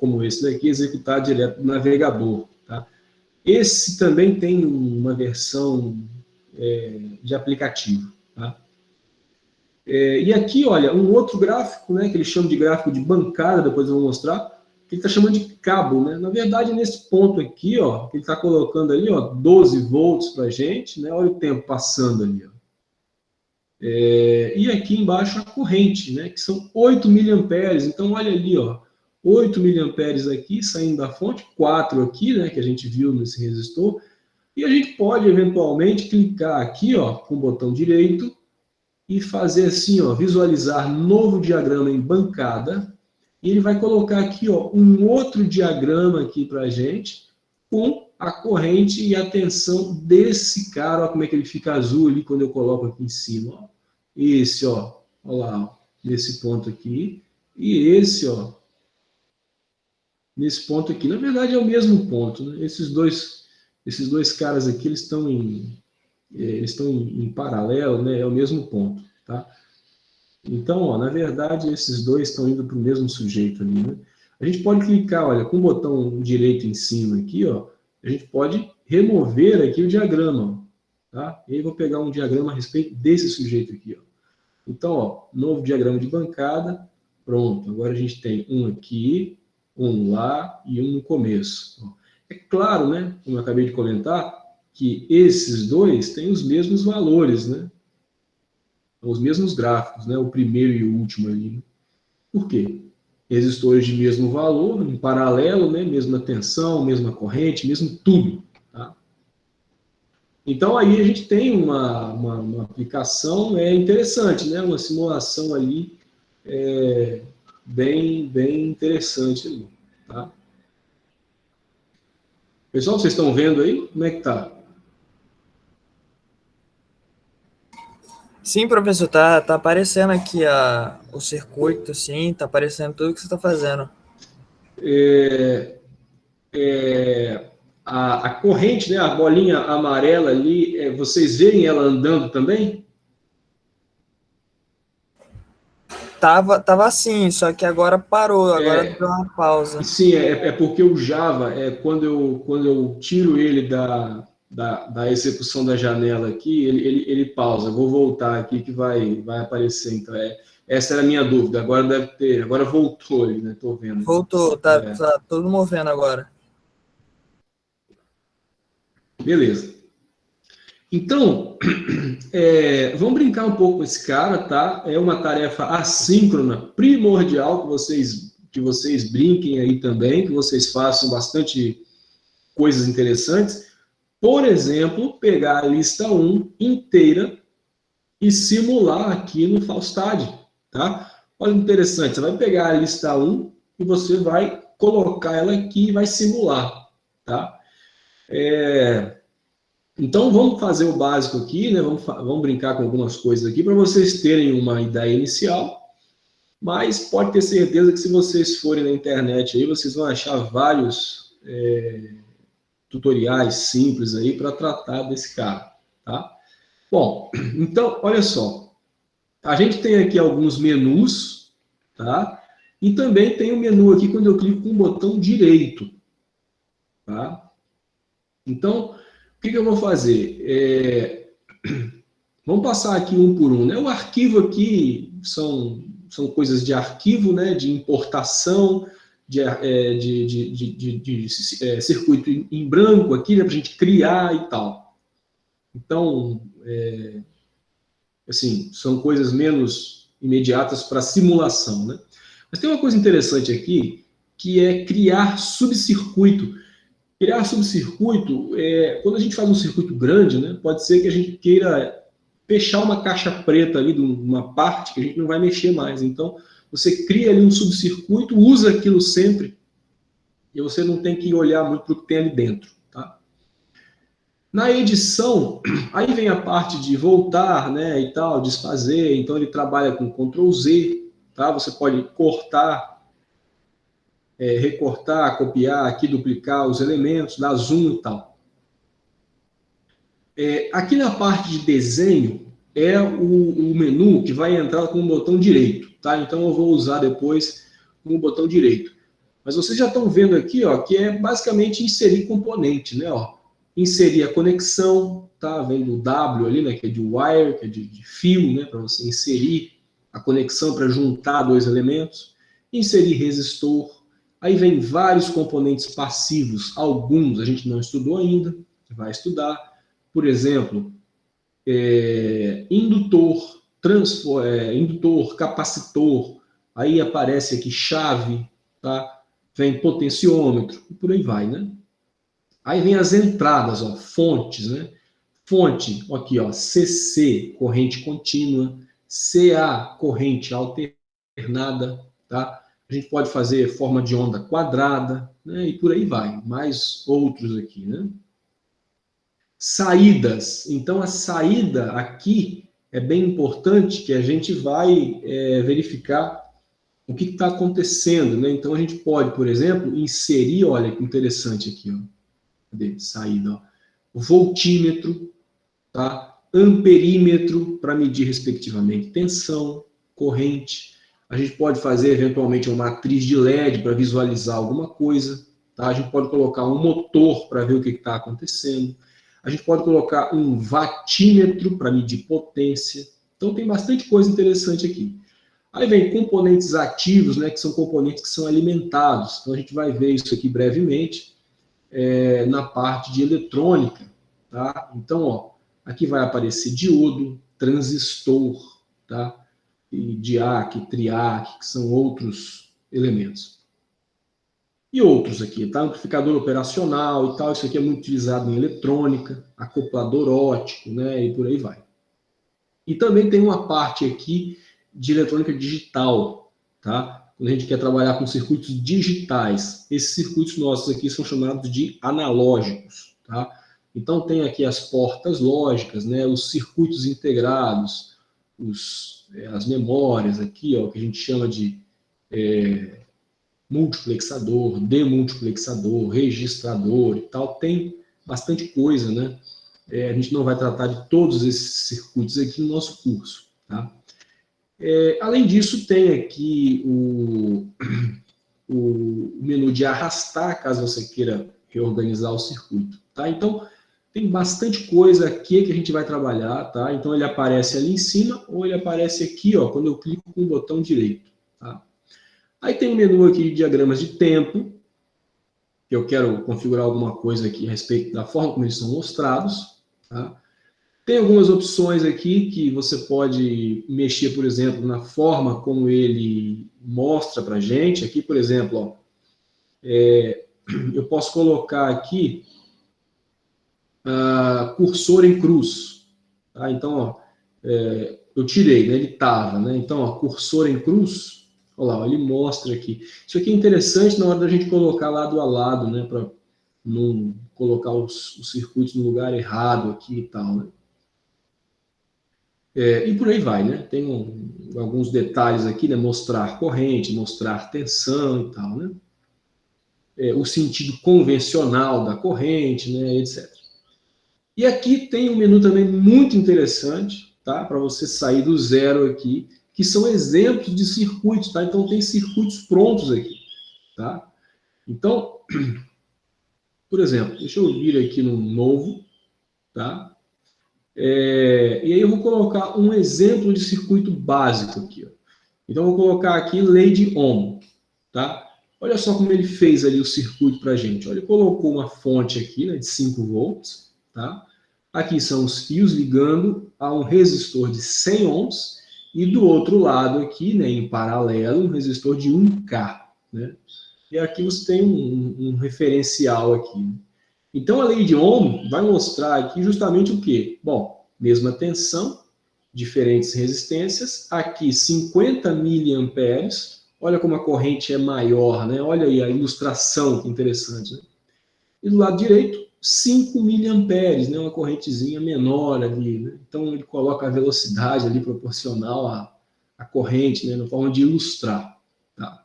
como esse daqui, executar direto do navegador, tá? Esse também tem uma versão de aplicativo, tá? E aqui, olha, um outro gráfico, né, que eles chamam de gráfico de bancada, depois eu vou mostrar, que ele está chamando de cabo, né? Na verdade, nesse ponto aqui, ó, ele está colocando ali, ó, 12 volts para a gente, né? Olha o tempo passando ali, ó. E aqui embaixo a corrente, né, que são 8 miliamperes. Então, olha ali, ó, 8 miliamperes aqui, saindo da fonte, 4 aqui, né, que a gente viu nesse resistor. E a gente pode, eventualmente, clicar aqui, ó, com o botão direito e fazer assim, ó, visualizar novo diagrama em bancada. E ele vai colocar aqui, ó, um outro diagrama aqui para a gente, com a corrente e a tensão desse cara. Ó, como é que ele fica azul ali quando eu coloco aqui em cima, ó. Esse, ó, olha lá, ó, nesse ponto aqui, e esse, ó, nesse ponto aqui. Na verdade é o mesmo ponto, né? Esses dois caras aqui, eles estão em paralelo, né? É o mesmo ponto, tá? Então, ó, na verdade, esses dois estão indo para o mesmo sujeito ali, né? A gente pode clicar, olha, com o botão direito em cima aqui, ó, a gente pode remover aqui o diagrama, ó, tá? E aí eu vou pegar um diagrama a respeito desse sujeito aqui, ó. Então, ó, novo diagrama de bancada, pronto. Agora a gente tem um aqui, um lá e um no começo. É claro, né, como eu acabei de comentar, que esses dois têm os mesmos valores, né? Os mesmos gráficos, né? O primeiro e o último ali. Por quê? Resistores de mesmo valor, em paralelo, né? Mesma tensão, mesma corrente, mesmo tudo, tá? Então, aí a gente tem uma aplicação interessante, né? Uma simulação ali bem interessante ali, tá? Pessoal, vocês estão vendo aí? Como é que tá? Sim, professor, tá aparecendo aqui o circuito, sim, tá aparecendo tudo que você está fazendo. A corrente, né? A bolinha amarela ali, vocês veem ela andando também? Tava assim, só que agora parou, agora deu uma pausa. Sim, é porque o Java, quando eu tiro ele da execução da janela aqui, ele pausa. Vou voltar aqui que vai aparecer. Então, Essa era a minha dúvida. Agora deve ter, agora voltou ali, né? Estou vendo. Voltou, tá todo movendo agora. Beleza. Então, vamos brincar um pouco com esse cara, tá? É uma tarefa assíncrona, primordial que vocês brinquem aí também, que vocês façam bastante coisas interessantes. Por exemplo, pegar a lista 1 inteira e simular aqui no Falstad, tá? Olha que interessante, você vai pegar a lista 1 e você vai colocar ela aqui e vai simular, tá? Então, vamos fazer o básico aqui, né? Vamos brincar com algumas coisas aqui para vocês terem uma ideia inicial, mas pode ter certeza que se vocês forem na internet aí, vocês vão achar vários tutoriais simples aí para tratar desse cara, tá? Bom, então, olha só. A gente tem aqui alguns menus, tá? E também tem o menu aqui quando eu clico com o botão direito, tá? Então, o que eu vou fazer? Vamos passar aqui um por um, né? O arquivo aqui são coisas de arquivo, né? De importação, de circuito em branco aqui, né? Para a gente criar e tal. Então, assim, são coisas menos imediatas para simulação, né? Mas tem uma coisa interessante aqui, que é criar subcircuito. Criar subcircuito, quando a gente faz um circuito grande, né, pode ser que a gente queira fechar uma caixa preta ali de uma parte que a gente não vai mexer mais. Então, você cria ali um subcircuito, usa aquilo sempre, e você não tem que olhar muito para o que tem ali dentro, tá? Na edição, aí vem a parte de voltar, né, e tal, desfazer. Então, ele trabalha com Ctrl Z, tá? Você pode cortar, recortar, copiar aqui, duplicar os elementos, dar zoom e tal. Aqui na parte de desenho, é o menu que vai entrar com o botão direito, tá? Então, eu vou usar depois com o botão direito. Mas vocês já estão vendo aqui, ó, que é basicamente inserir componente, né, ó. Inserir a conexão, tá? Vem do W ali, né, que é de wire, que é de fio, né, para você inserir a conexão para juntar dois elementos. Inserir resistor. Aí vem vários componentes passivos, alguns a gente não estudou ainda, vai estudar. Por exemplo, indutor, indutor, capacitor. Aí aparece aqui chave, tá? Vem potenciômetro, e por aí vai, né? Aí vem as entradas, ó, fontes, né? Fonte, aqui, ó, CC, corrente contínua, CA, corrente alternada, tá? A gente pode fazer forma de onda quadrada, né? E por aí vai. Mais outros aqui, né? Saídas. Então, a saída aqui é bem importante que a gente vai verificar o que está acontecendo, né? Então, a gente pode, por exemplo, inserir, olha que interessante aqui, ó. Cadê? Saída, ó. Voltímetro, tá? Amperímetro, para medir, respectivamente, tensão, corrente. A gente pode fazer, eventualmente, uma matriz de LED para visualizar alguma coisa, tá? A gente pode colocar um motor para ver o que está acontecendo. A gente pode colocar um watímetro para medir potência. Então, tem bastante coisa interessante aqui. Aí vem componentes ativos, né, que são componentes que são alimentados. Então, a gente vai ver isso aqui brevemente na parte de eletrônica. Tá? Então, ó, aqui vai aparecer diodo, transistor, tá? E diac, triac, que são outros elementos. E outros aqui, tá? Amplificador operacional e tal, isso aqui é muito utilizado em eletrônica, acoplador óptico, né? E por aí vai. E também tem uma parte aqui de eletrônica digital, tá? Quando a gente quer trabalhar com circuitos digitais, esses circuitos nossos aqui são chamados de analógicos, tá? Então tem aqui as portas lógicas, né? Os circuitos integrados, as memórias aqui, ó, que a gente chama de multiplexador, demultiplexador, registrador e tal, tem bastante coisa, né? A gente não vai tratar de todos esses circuitos aqui no nosso curso, tá? Além disso, tem aqui o menu de arrastar, caso você queira reorganizar o circuito, tá? Então, tem bastante coisa aqui que a gente vai trabalhar, tá? Então ele aparece ali em cima ou ele aparece aqui, ó, quando eu clico com o botão direito, tá? Aí tem um menu aqui de diagramas de tempo, que eu quero configurar alguma coisa aqui a respeito da forma como eles são mostrados, tá? Tem algumas opções aqui que você pode mexer, por exemplo, na forma como ele mostra para a gente. Aqui, por exemplo, ó, eu posso colocar aqui cursor em cruz. Tá? Então, ó, eu tirei, né? Ele estava, né? Então, ó, cursor em cruz, olha lá, ele mostra aqui. Isso aqui é interessante na hora da gente colocar lado a lado, né? Para não colocar os circuitos no lugar errado aqui e tal, né? E por aí vai, né? Tem alguns detalhes aqui, né? Mostrar corrente, mostrar tensão e tal, né? O sentido convencional da corrente, né? Etc. E aqui tem um menu também muito interessante, tá? Para você sair do zero aqui, que são exemplos de circuitos, tá? Então tem circuitos prontos aqui, tá? Então, por exemplo, deixa eu vir aqui no novo, tá? E aí eu vou colocar um exemplo de circuito básico aqui, ó. Então, eu vou colocar aqui lei de Ohm, tá? Olha só como ele fez ali o circuito para a gente. Olha, ele colocou uma fonte aqui, né, de 5 volts, tá? Aqui são os fios ligando a um resistor de 100 ohms e do outro lado aqui, né, em paralelo, um resistor de 1K, né? E aqui você tem um referencial aqui. Então, a lei de Ohm vai mostrar aqui justamente o quê? Bom, mesma tensão, diferentes resistências. Aqui, 50 miliamperes. Olha como a corrente é maior, né? Olha aí a ilustração, que interessante, né? E do lado direito, 5 miliamperes, né? Uma correntezinha menor ali, né? Então, ele coloca a velocidade ali proporcional à corrente, né? Na forma de ilustrar, tá?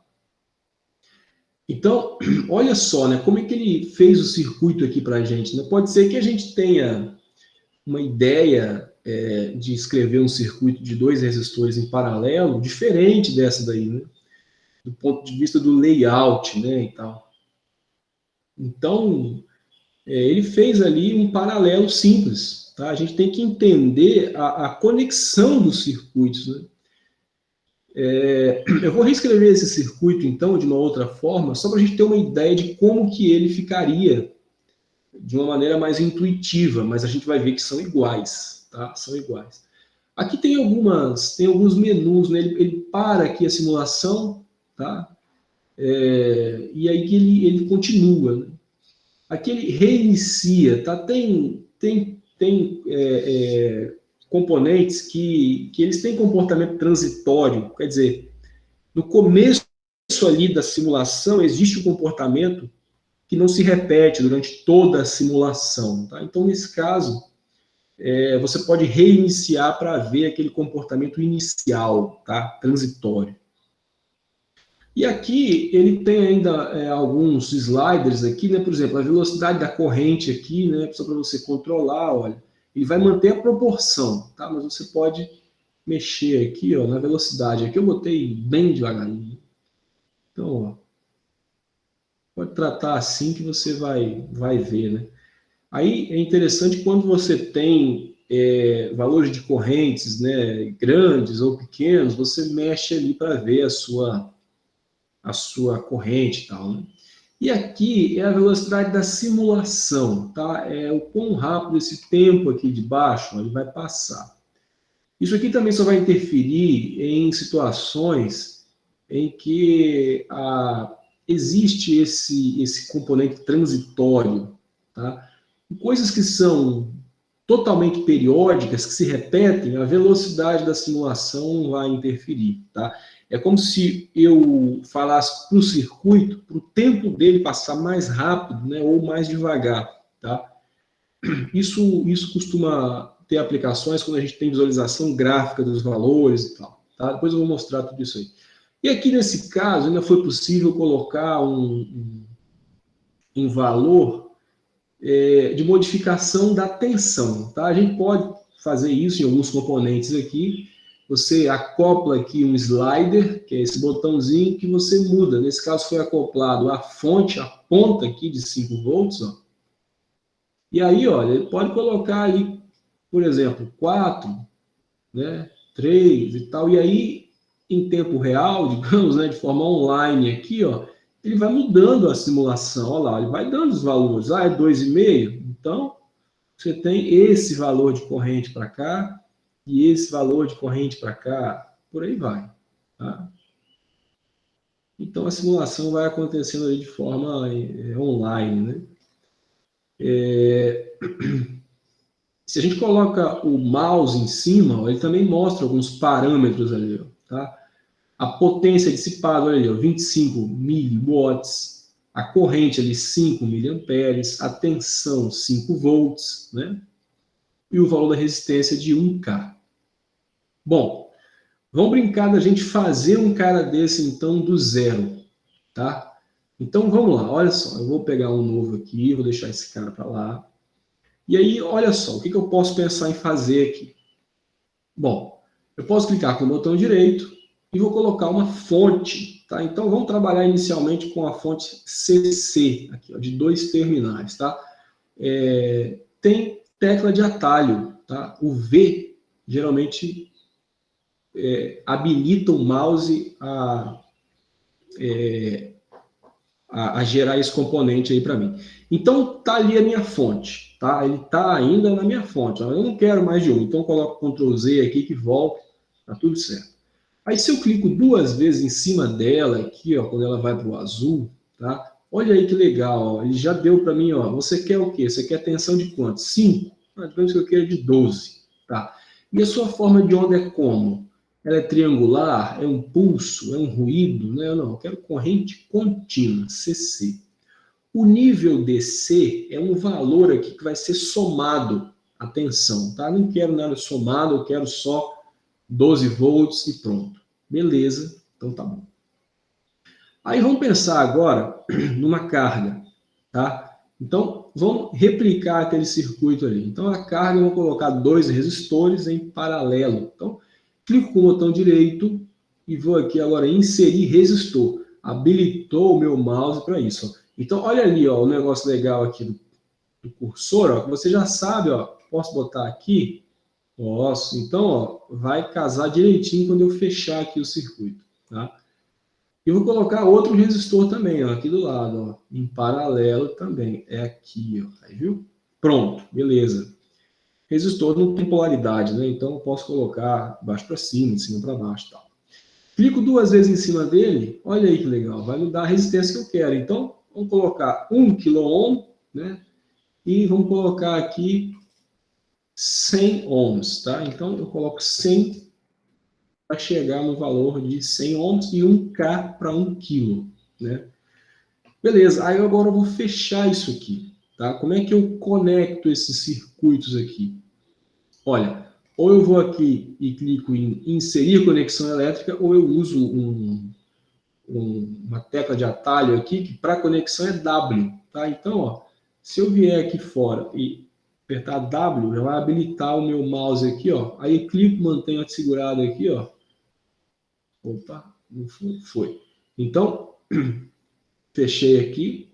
Então, olha só, né? Como é que ele fez o circuito aqui para a gente, né? Pode ser que a gente tenha uma ideia de escrever um circuito de 2 resistores em paralelo, diferente dessa daí, né? Do ponto de vista do layout, né, e tal. Então, ele fez ali um paralelo simples, tá? A gente tem que entender a conexão dos circuitos, né? Eu vou reescrever esse circuito, então, de uma outra forma, só para a gente ter uma ideia de como que ele ficaria de uma maneira mais intuitiva, mas a gente vai ver que são iguais, tá? São iguais. Aqui tem alguns menus, né? Ele para aqui a simulação, tá? E aí que ele continua, né? Aqui ele reinicia, tá? Tem componentes que eles têm comportamento transitório, quer dizer, no começo ali da simulação existe um comportamento que não se repete durante toda a simulação, tá? Então, nesse caso, você pode reiniciar para ver aquele comportamento inicial, tá? Transitório. E aqui ele tem ainda alguns sliders aqui, né? Por exemplo, a velocidade da corrente aqui, né? Só para você controlar, olha. Ele vai manter a proporção, tá? Mas você pode mexer aqui, ó, na velocidade. Aqui eu botei bem devagarinho. Então, ó, pode tratar assim que você vai ver, né? Aí é interessante quando você tem valores de correntes, né, grandes ou pequenos, você mexe ali para ver a sua corrente e tal, né? E aqui é a velocidade da simulação, tá? É o quão rápido esse tempo aqui de baixo ele vai passar. Isso aqui também só vai interferir em situações em que existe esse componente transitório, tá? Coisas que são totalmente periódicas, que se repetem, a velocidade da simulação não vai interferir, tá? É como se eu falasse para o circuito, para o tempo dele passar mais rápido, né, ou mais devagar, tá? Isso costuma ter aplicações quando a gente tem visualização gráfica dos valores e tal, tá? Depois eu vou mostrar tudo isso aí. E aqui nesse caso ainda foi possível colocar um valor de modificação da tensão, tá? A gente pode fazer isso em alguns componentes aqui. Você acopla aqui um slider, que é esse botãozinho que você muda. Nesse caso foi acoplado a fonte, a ponta aqui de 5 volts, ó. E aí, olha, ele pode colocar aí, por exemplo, 4, né, 3 e tal, e aí, em tempo real, digamos, né, de forma online aqui, ó, ele vai mudando a simulação, olha lá, ele vai dando os valores, é 2,5, então você tem esse valor de corrente para cá e esse valor de corrente para cá, por aí vai, tá? Então a simulação vai acontecendo aí de forma online, né? Se a gente coloca o mouse em cima, ó, ele também mostra alguns parâmetros ali, ó, tá? A potência dissipada, olha ali, ó, 25 miliwatts, a corrente ali 5 miliamperes, a tensão 5 volts, né? E o valor da resistência de 1K. Bom, vamos brincar da gente fazer um cara desse então do zero, tá? Então vamos lá, olha só, eu vou pegar um novo aqui, vou deixar esse cara para lá. E aí, olha só, o que eu posso pensar em fazer aqui? Bom, eu posso clicar com o botão direito e vou colocar uma fonte, tá? Então vamos trabalhar inicialmente com a fonte CC, aqui, ó, de 2 terminais, tá? Tem tecla de atalho, tá? O V geralmente habilita o mouse a gerar esse componente aí para mim. Então tá ali a minha fonte, tá? Ele tá ainda na minha fonte. Eu não quero mais de um, então eu coloco Ctrl Z aqui que volta, tá tudo certo. Aí se eu clico 2 vezes em cima dela aqui, ó, quando ela vai para o azul, tá? Olha aí que legal, ó, ele já deu para mim, ó. Você quer o quê? Você quer tensão de quanto? 5? Digamos que eu quero de 12, tá? E a sua forma de onda é como? Ela é triangular? É um pulso? É um ruído? Né? Não, eu quero corrente contínua, CC. O nível DC é um valor aqui que vai ser somado à tensão, tá? Não quero nada somado, eu quero só 12 volts e pronto. Beleza, então tá bom. Aí vamos pensar agora numa carga, tá? Então vamos replicar aquele circuito ali. Então a carga eu vou colocar 2 resistores em paralelo. Então clico com o botão direito e vou aqui agora em inserir resistor. Habilitou o meu mouse para isso. Ó. Então olha ali, ó, o negócio legal aqui do cursor, ó, que você já sabe, ó, posso botar aqui. Posso. Então, ó, vai casar direitinho quando eu fechar aqui o circuito, tá? E vou colocar outro resistor também, ó, aqui do lado, ó, em paralelo também. É aqui, ó, aí, viu? Pronto, beleza. Resistor não tem polaridade, né? Então eu posso colocar de baixo para cima, de cima para baixo, tal. Clico 2 vezes em cima dele, olha aí que legal, vai me dar a resistência que eu quero. Então, vamos colocar 1 kΩ, né? E vamos colocar aqui 100 ohms, tá? Então eu coloco 100 para chegar no valor de 100 ohms e 1K para 1 kg, né? Beleza, aí agora eu vou fechar isso aqui, tá? Como é que eu conecto esses circuitos aqui? Olha, ou eu vou aqui e clico em inserir conexão elétrica, ou eu uso uma tecla de atalho aqui, que para conexão é W, tá? Então, ó, se eu vier aqui fora e apertar W, já vai habilitar o meu mouse aqui, ó. Aí eu clico, mantenho segurado aqui, ó. Opa, não foi, foi. Então, fechei aqui,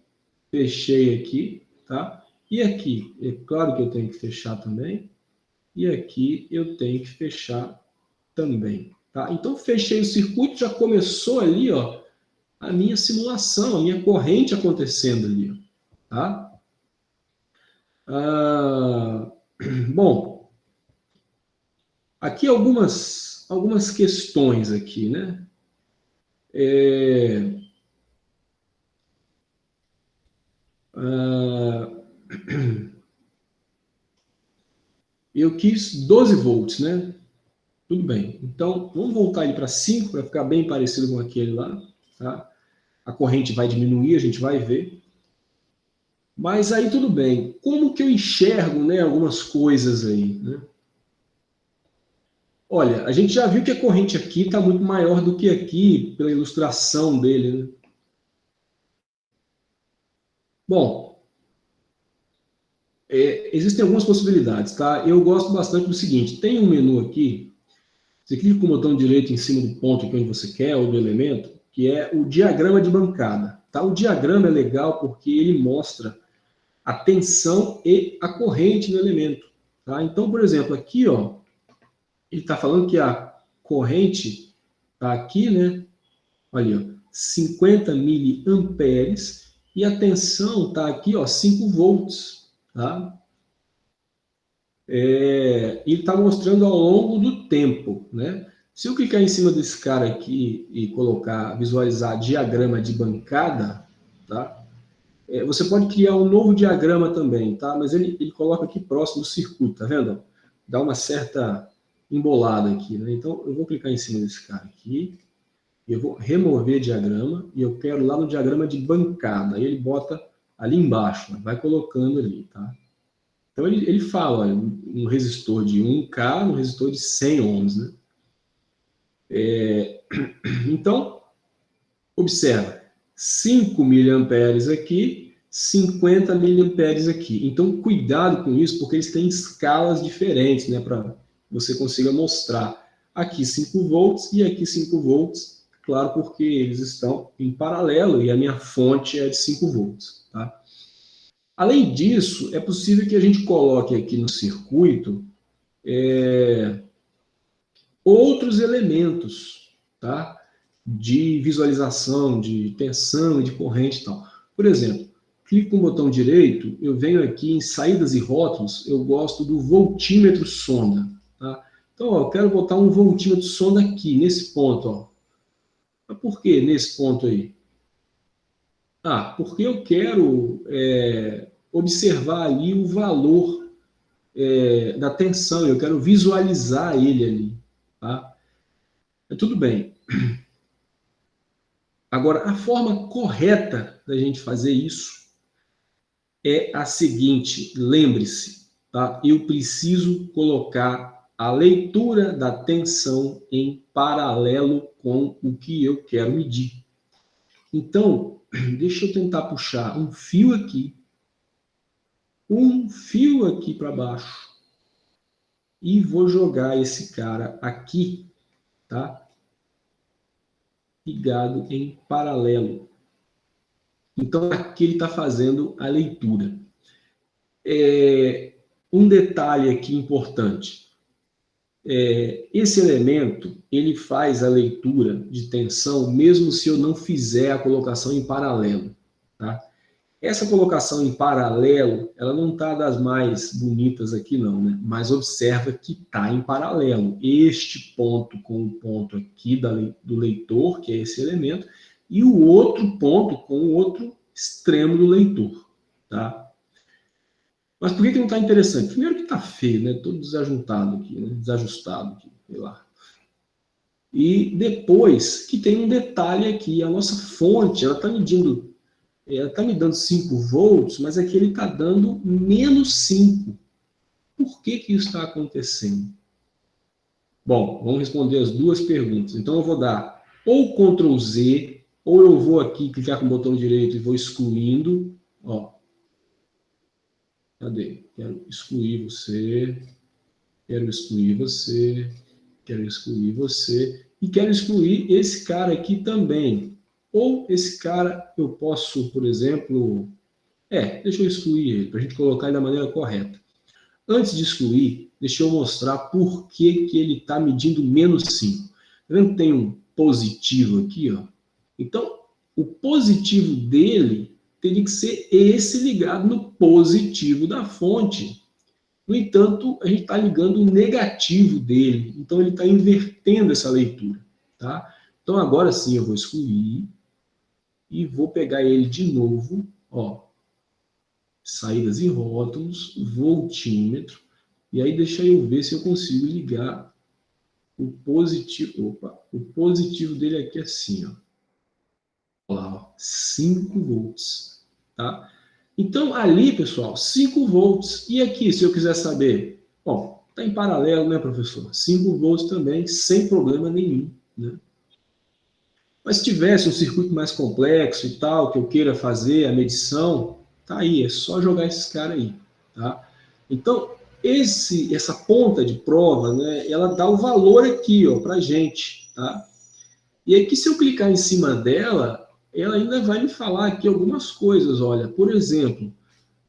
tá? E aqui, é claro que eu tenho que fechar também. E aqui eu tenho que fechar também, tá? Então, fechei o circuito, já começou ali, ó, a minha simulação, a minha corrente acontecendo ali, ó, tá? Bom, aqui algumas questões aqui, né? Eu quis 12 volts, né? Tudo bem. Então, vamos voltar ele para 5, para ficar bem parecido com aquele lá, tá? A corrente vai diminuir, a gente vai ver. Mas aí tudo bem. Como que eu enxergo, né, algumas coisas aí, né? Olha, a gente já viu que a corrente aqui está muito maior do que aqui, pela ilustração dele, né? Bom, existem algumas possibilidades, tá? Eu gosto bastante do seguinte, tem um menu aqui, você clica com o botão direito em cima do ponto que onde você quer, ou do elemento, que é o diagrama de bancada, tá? O diagrama é legal porque ele mostra a tensão e a corrente no elemento. Tá? Então, por exemplo, aqui, ó, ele está falando que a corrente está aqui, né? Olha, ó, 50 miliamperes, e a tensão está aqui, ó, 5 volts. Tá? E está mostrando ao longo do tempo, né? Se eu clicar em cima desse cara aqui e colocar, visualizar diagrama de bancada, tá? Você pode criar um novo diagrama também, tá? Mas ele coloca aqui próximo do circuito, tá vendo? Dá uma certa embolada aqui, né? Então, eu vou clicar em cima desse cara aqui, eu vou remover diagrama, e eu quero lá no diagrama de bancada. Aí ele bota ali embaixo, né? Vai colocando ali, tá? Então, ele fala, olha, um resistor de 1K, um resistor de 100 ohms, né? Então, observa, 5 miliamperes aqui, 50 miliamperes aqui. Então, cuidado com isso, porque eles têm escalas diferentes, né, para você consiga mostrar. Aqui 5 volts e aqui 5 volts, claro, porque eles estão em paralelo e a minha fonte é de 5 volts. Tá? Além disso, é possível que a gente coloque aqui no circuito outros elementos, tá? De visualização, de tensão e de corrente e tal. Por exemplo, clico com o botão direito, eu venho aqui em saídas e rótulos, eu gosto do voltímetro sonda. Tá? Então, ó, eu quero botar um voltímetro sonda aqui, nesse ponto. Ó. Mas por que nesse ponto aí? Porque eu quero observar ali o valor da tensão, eu quero visualizar ele ali. Tá? Tudo bem. Agora, a forma correta da gente fazer isso é a seguinte, lembre-se, tá? Eu preciso colocar a leitura da tensão em paralelo com o que eu quero medir. Então, deixa eu tentar puxar um fio aqui para baixo, e vou jogar esse cara aqui, tá? Ligado em paralelo. Então, aqui ele está fazendo a leitura. Um detalhe aqui importante. Esse elemento, ele faz a leitura de tensão, mesmo se eu não fizer a colocação em paralelo. Tá? Essa colocação em paralelo, ela não está das mais bonitas aqui não, né? Mas observa que está em paralelo. Este ponto com o ponto aqui do leitor, que é esse elemento, e o outro ponto com o outro extremo do leitor. Tá? Mas por que não está interessante? Primeiro que está feio, né? Todo desajuntado aqui, né? Desajustado aqui, sei lá. E depois que tem um detalhe aqui, a nossa fonte, ela está medindo, ela está me dando 5 volts, mas aqui ele está dando menos 5. Por que isso está acontecendo? Bom, vamos responder as duas perguntas. Então eu vou dar ou Ctrl Z, ou eu vou aqui clicar com o botão direito e vou excluindo, ó. Cadê? Quero excluir você, quero excluir você, quero excluir você, e quero excluir esse cara aqui também. Ou esse cara eu posso, por exemplo... deixa eu excluir ele, para a gente colocar ele da maneira correta. Antes de excluir, deixa eu mostrar por que ele está medindo menos 5. Tá vendo que tem um positivo aqui? Ó? Então, o positivo dele teria que ser esse ligado no positivo da fonte. No entanto, a gente está ligando o negativo dele. Então, ele está invertendo essa leitura. Tá? Então, agora sim, eu vou excluir e vou pegar ele de novo. Ó, saídas e rótulos, voltímetro. E aí, deixa eu ver se eu consigo ligar o positivo. Opa, o positivo dele aqui assim, ó. Olha lá, ó, 5 volts. Tá? Então, ali, pessoal, 5 volts. E aqui, se eu quiser saber? Bom, está em paralelo, né, professor? 5 volts também, sem problema nenhum. Né? Mas se tivesse um circuito mais complexo e tal, que eu queira fazer a medição, tá aí, é só jogar esses caras aí. Tá? Então, essa ponta de prova, né, ela dá o valor aqui, ó, para a gente. Tá? E aqui, se eu clicar em cima dela, ela ainda vai me falar aqui algumas coisas. Olha, por exemplo,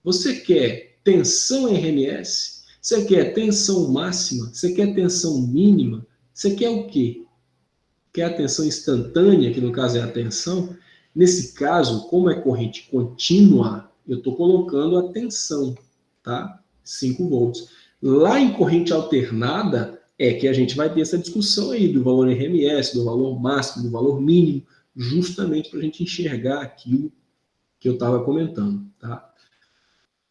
Você quer tensão RMS? Você quer tensão máxima? Você quer tensão mínima? Você quer o quê? Quer a tensão instantânea, que no caso é a tensão? Nesse caso, como é corrente contínua, eu estou colocando a tensão, tá? 5 volts. Lá em corrente alternada, é que a gente vai ter essa discussão aí do valor RMS, do valor máximo, do valor mínimo, justamente para a gente enxergar aquilo que eu estava comentando, tá?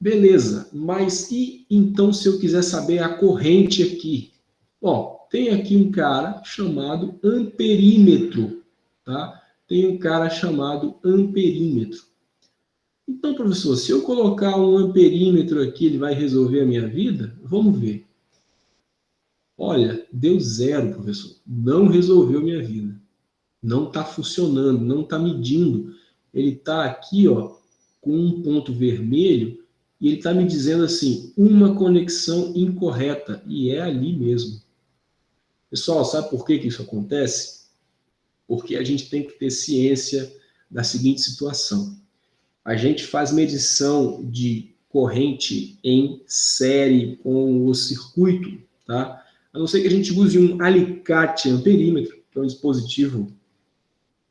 Beleza, mas e então se eu quiser saber a corrente aqui? Ó, tem aqui um cara chamado amperímetro, tá? Tem um cara chamado amperímetro. Então, professor, se eu colocar um amperímetro aqui, ele vai resolver a minha vida? Vamos ver. Olha, deu 0, professor. Não resolveu minha vida. Não está funcionando, não está medindo. Ele está aqui, ó, com um ponto vermelho e ele está me dizendo assim, uma conexão incorreta. E é ali mesmo. Pessoal, sabe por que isso acontece? Porque a gente tem que ter ciência da seguinte situação. A gente faz medição de corrente em série com o circuito, tá? A não ser que a gente use um alicate amperímetro, que é um dispositivo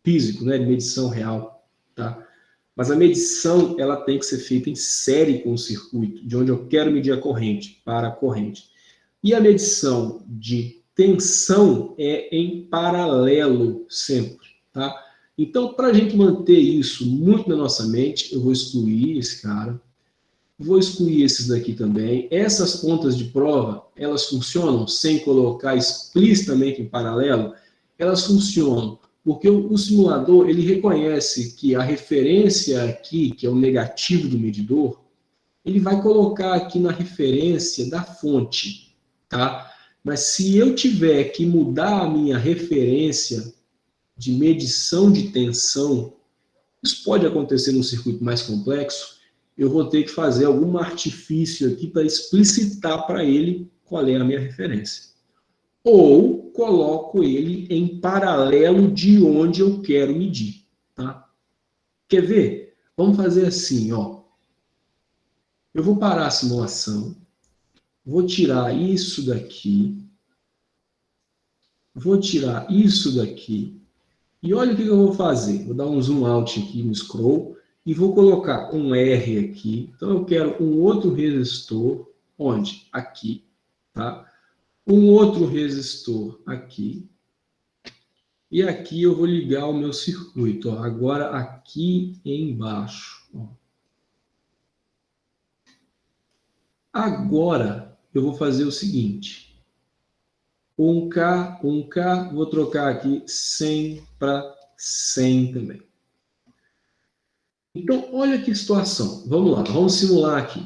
físico, né, de medição real, tá? Mas a medição, ela tem que ser feita em série com o circuito, de onde eu quero medir a corrente, para a corrente. E a medição de tensão é em paralelo sempre, tá? Então, para a gente manter isso muito na nossa mente, eu vou excluir esse cara, vou excluir esses daqui também. Essas contas de prova, elas funcionam sem colocar explicitamente em paralelo? Elas funcionam, porque o simulador, ele reconhece que a referência aqui, que é o negativo do medidor, ele vai colocar aqui na referência da fonte, tá? Mas se eu tiver que mudar a minha referência de medição de tensão, isso pode acontecer num circuito mais complexo, eu vou ter que fazer algum artifício aqui para explicitar para ele qual é a minha referência. Ou coloco ele em paralelo de onde eu quero medir, tá? Quer ver? Vamos fazer assim, ó. Eu vou parar a simulação, vou tirar isso daqui, vou tirar isso daqui, e olha o que eu vou fazer. Vou dar um zoom out aqui no scroll, e vou colocar um R aqui. Então, eu quero um outro resistor, onde? Aqui, tá? Um outro resistor aqui. E aqui eu vou ligar o meu circuito, ó. Agora aqui embaixo, ó. Agora, eu vou fazer o seguinte. 1K, vou trocar aqui 100 para 100 também. Então, olha que situação. Vamos lá, vamos simular aqui.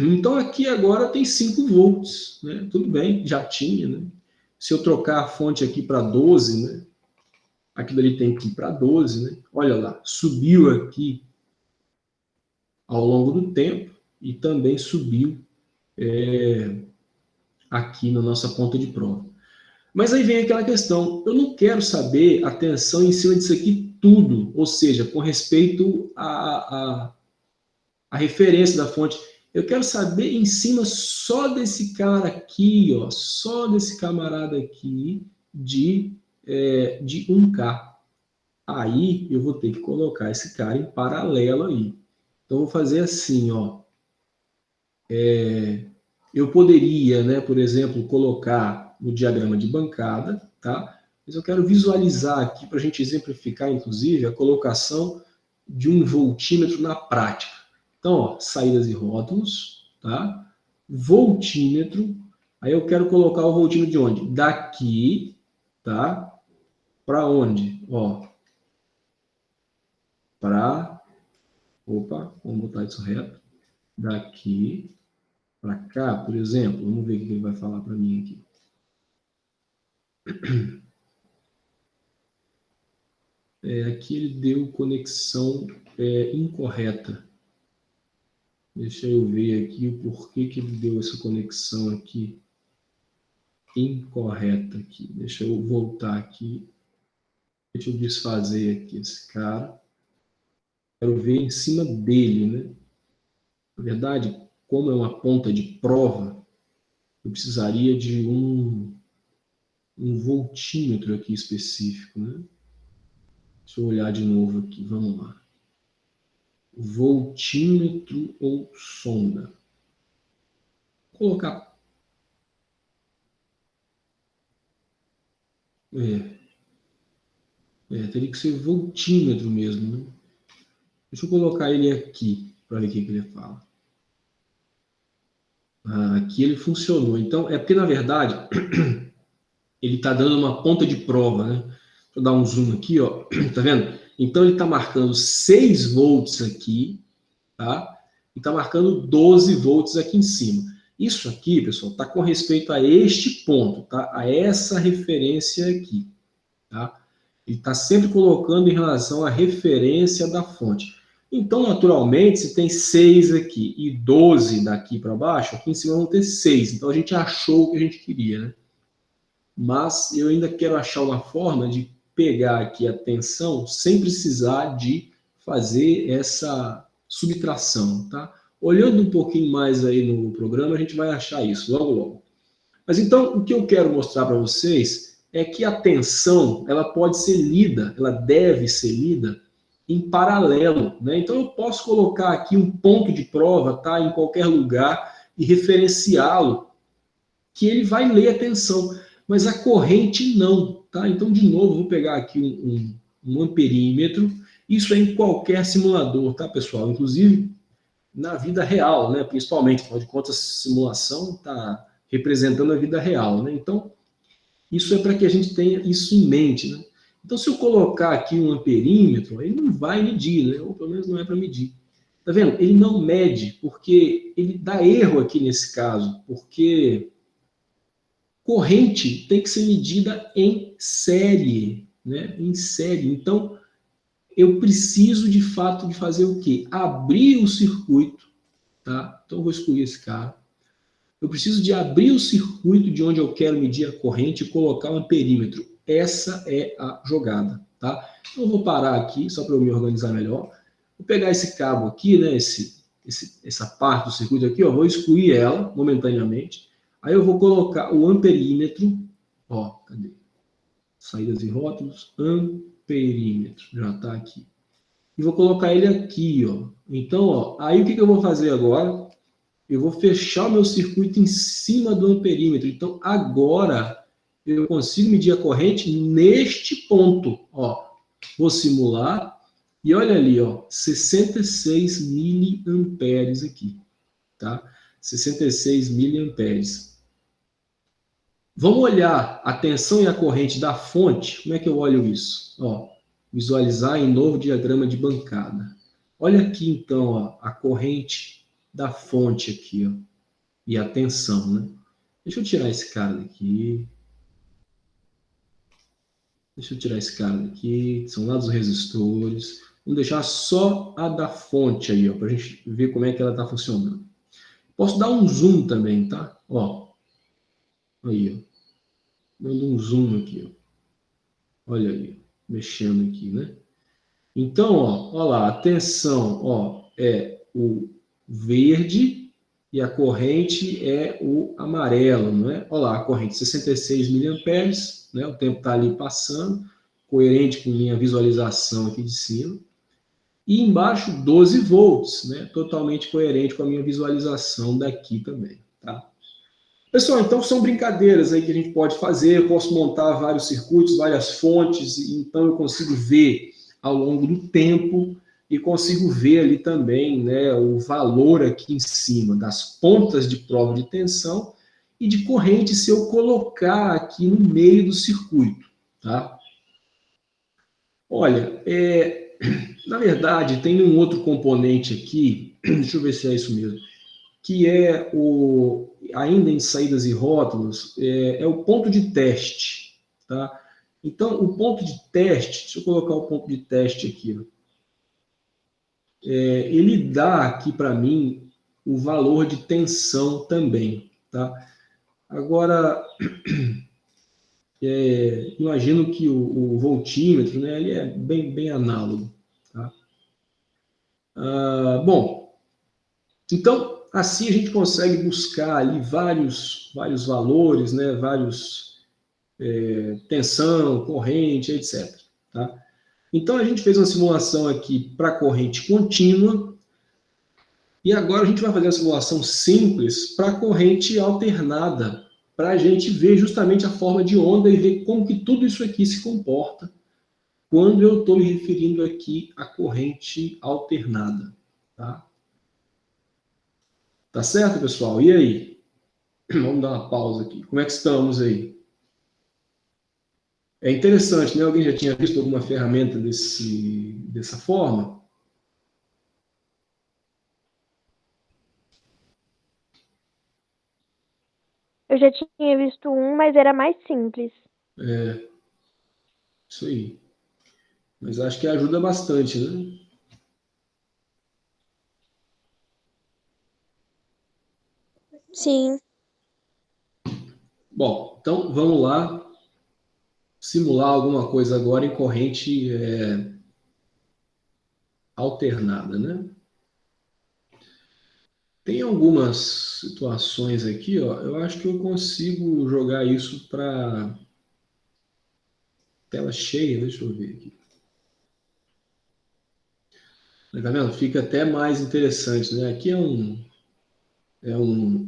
Então, aqui agora tem 5 volts, né? Tudo bem, já tinha, né? Se eu trocar a fonte aqui para 12, né? Aquilo ali tem que ir para 12, né? Olha lá, subiu aqui ao longo do tempo e também subiu aqui na nossa ponta de prova. Mas aí vem aquela questão, eu não quero saber a tensão em cima disso aqui tudo, ou seja, com respeito à referência da fonte. Eu quero saber em cima só desse cara aqui, ó, só desse camarada aqui de 1K. Aí eu vou ter que colocar esse cara em paralelo aí. Então, eu vou fazer assim, ó. Eu poderia, né, por exemplo, colocar no diagrama de bancada, tá? Mas eu quero visualizar aqui, para a gente exemplificar, inclusive, a colocação de um voltímetro na prática. Então, ó, saídas e rótulos, tá? Voltímetro. Aí eu quero colocar o voltímetro de onde? Daqui, tá? Para onde? Ó, para... Opa, vamos botar isso reto. Daqui para cá, por exemplo. Vamos ver o que ele vai falar para mim aqui. Aqui ele deu conexão incorreta. Deixa eu ver aqui o porquê que ele deu essa conexão aqui incorreta aqui. Deixa eu voltar aqui. Deixa eu desfazer aqui esse cara. Quero ver em cima dele, né? Na verdade, como é uma ponta de prova, eu precisaria de um voltímetro aqui específico, né? Deixa eu olhar de novo aqui, vamos lá. Voltímetro ou sonda? Vou colocar. Teria que ser voltímetro mesmo, né? Deixa eu colocar ele aqui para ver o que ele fala. Aqui ele funcionou. Então, é porque, na verdade, ele está dando uma ponta de prova, né? Deixa eu dar um zoom aqui, ó. Tá vendo? Então, ele está marcando 6 volts aqui, tá? E está marcando 12 volts aqui em cima. Isso aqui, pessoal, está com respeito a este ponto, tá? A essa referência aqui, tá? Ele está sempre colocando em relação à referência da fonte. Então, naturalmente, se tem 6 aqui e 12 daqui para baixo, aqui em cima vão ter 6. Então, a gente achou o que a gente queria, né? Mas eu ainda quero achar uma forma de pegar aqui a tensão sem precisar de fazer essa subtração, tá? Olhando um pouquinho mais aí no programa, a gente vai achar isso logo, logo. Mas então, o que eu quero mostrar para vocês é que a tensão, ela pode ser lida, ela deve ser lida em paralelo, né? Então, eu posso colocar aqui um ponto de prova, tá? Em qualquer lugar e referenciá-lo, que ele vai ler a tensão, mas a corrente não, tá? Então, de novo, vou pegar aqui um amperímetro. Isso é em qualquer simulador, tá, pessoal? Inclusive na vida real, né? Principalmente, afinal de contas, a simulação está representando a vida real, né? Então, isso é para que a gente tenha isso em mente, né? Então, se eu colocar aqui um amperímetro, ele não vai medir, né? Ou pelo menos não é para medir. Tá vendo? Ele não mede, porque ele dá erro aqui nesse caso, porque corrente tem que ser medida em série, né? Em série. Então, eu preciso de fato de fazer o quê? Abrir o circuito, tá? Então, eu vou excluir esse cara. Eu preciso de abrir o circuito de onde eu quero medir a corrente e colocar um perímetro. Essa é a jogada, tá? Então, eu vou parar aqui, só para eu me organizar melhor. Vou pegar esse cabo aqui, né? Essa parte do circuito aqui, ó, vou excluir ela momentaneamente. Aí eu vou colocar o amperímetro, ó, cadê? Saídas e rótulos, amperímetro, já está aqui. E vou colocar ele aqui, ó. Então, ó, aí o que eu vou fazer agora? Eu vou fechar o meu circuito em cima do amperímetro. Então, agora eu consigo medir a corrente neste ponto, ó. Vou simular e olha ali, ó, 66 miliamperes aqui, tá? 66 miliamperes. Vamos olhar a tensão e a corrente da fonte. Como é que eu olho isso? Ó, visualizar em novo diagrama de bancada. Olha aqui, então, ó, a corrente da fonte aqui, ó, e a tensão, né? Deixa eu tirar esse cara daqui. Deixa eu tirar esse cara daqui. São lá dos resistores. Vamos deixar só a da fonte aí, ó, para a gente ver como é que ela está funcionando. Posso dar um zoom também, tá? Ó, aí, ó. Dando um zoom aqui, ó. Olha aí, mexendo aqui, né? Então, ó, ó lá, a tensão, ó, é o verde e a corrente é o amarelo, não é? Ó lá, a corrente 66 miliamperes, né? O tempo está ali passando, coerente com minha visualização aqui de cima. E embaixo 12 volts, né? Totalmente coerente com a minha visualização daqui também, tá? Pessoal, então são brincadeiras aí que a gente pode fazer. Eu posso montar vários circuitos, várias fontes, e então eu consigo ver ao longo do tempo e consigo ver ali também, né, o valor aqui em cima das pontas de prova de tensão e de corrente se eu colocar aqui no meio do circuito, tá? Olha, na verdade tem um outro componente aqui, deixa eu ver se é isso mesmo, que é ainda em saídas e rótulos, é o ponto de teste, tá? Então, o ponto de teste, deixa eu colocar o ponto de teste aqui, ó. Ele dá aqui para mim o valor de tensão também, tá? Agora, imagino que o voltímetro, né, ele é bem análogo, tá? Bom, Então, assim a gente consegue buscar ali vários valores, né, tensão, corrente, etc. Tá? Então, a gente fez uma simulação aqui para corrente contínua, e agora a gente vai fazer a simulação simples para corrente alternada, para a gente ver justamente a forma de onda e ver como que tudo isso aqui se comporta quando eu estou me referindo aqui à corrente alternada. Tá? Tá certo, pessoal? E aí? Vamos dar uma pausa aqui. Como é que estamos aí? É interessante, né? Alguém já tinha visto alguma ferramenta dessa forma? Eu já tinha visto um, mas era mais simples. É, isso aí. Mas acho que ajuda bastante, né? Sim. Bom, então vamos lá simular alguma coisa agora em corrente alternada, né? Tem algumas situações aqui, ó, eu acho que eu consigo jogar isso para tela cheia, deixa eu ver aqui. Tá vendo? Fica até mais interessante, né? Aqui é um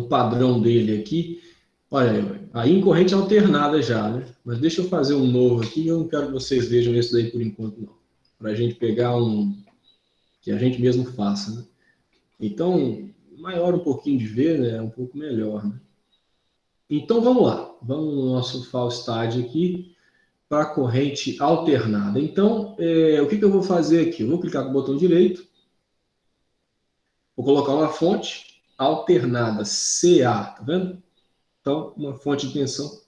padrão dele aqui. Olha aí em corrente alternada já, né? Mas deixa eu fazer um novo aqui, eu não quero que vocês vejam esse daí por enquanto, não. Para a gente pegar um que a gente mesmo faça, né? Então, maior um pouquinho de ver, né? É um pouco melhor, né? Então, vamos lá. Vamos no nosso Falstad aqui para a corrente alternada. Então, o que eu vou fazer aqui? Eu vou clicar com o botão direito, vou colocar uma fonte alternada, CA, tá vendo? Então, uma fonte de tensão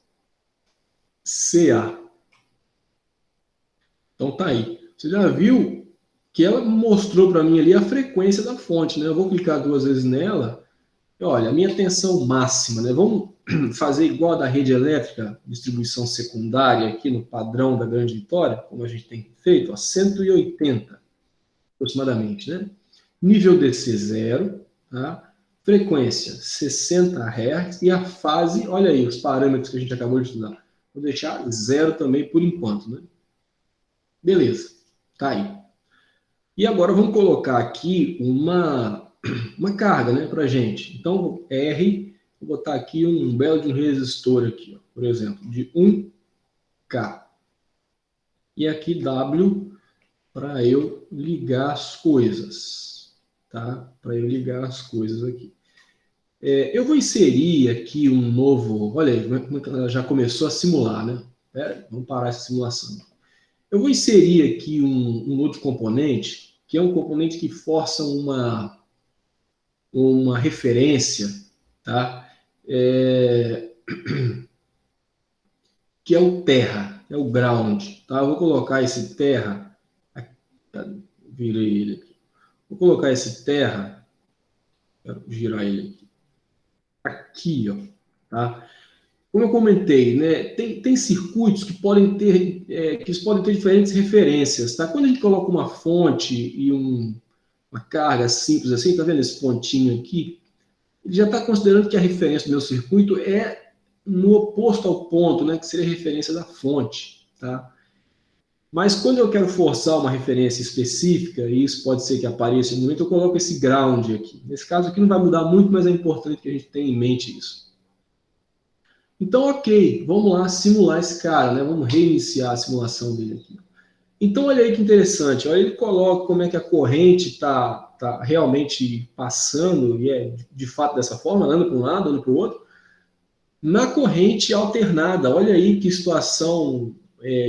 CA. Então, tá aí. Você já viu que ela mostrou para mim ali a frequência da fonte, né? Eu vou clicar 2 vezes nela. E olha, a minha tensão máxima, né? Vamos fazer igual a da rede elétrica, distribuição secundária aqui no padrão da Grande Vitória, como a gente tem feito, ó, 180 aproximadamente, né? Nível DC 0, tá? Frequência 60 Hz e a fase, olha aí os parâmetros que a gente acabou de estudar. Vou deixar 0 também por enquanto, né? Beleza, tá aí. E agora vamos colocar aqui uma carga, né, para gente. Então, R, vou botar aqui um belo de um resistor aqui, ó, por exemplo, de 1K. E aqui W para eu ligar as coisas, tá? Para eu ligar as coisas aqui. Eu vou inserir aqui um novo, olha aí, como é que ela já começou a simular, né? Vamos parar essa simulação. Eu vou inserir aqui um outro componente, que é um componente que força uma referência, tá? Que é o terra, é o ground. Tá? Eu vou colocar esse terra, virei ele aqui. Vou colocar esse terra, quero girar ele aqui, ó, tá? Como eu comentei, né, tem circuitos que podem ter diferentes referências, tá? Quando a gente coloca uma fonte e uma carga simples assim, tá vendo esse pontinho aqui? Ele já está considerando que a referência do meu circuito é no oposto ao ponto, né, que seria a referência da fonte, tá? Mas quando eu quero forçar uma referência específica, e isso pode ser que apareça no momento, eu coloco esse ground aqui. Nesse caso aqui não vai mudar muito, mas é importante que a gente tenha em mente isso. Então, ok, vamos lá simular esse cara, né? Vamos reiniciar a simulação dele aqui. Então, olha aí que interessante. Olha, ele coloca como é que a corrente está realmente passando, e é de fato dessa forma, andando para um lado, andando para o outro, na corrente alternada. Olha aí que situação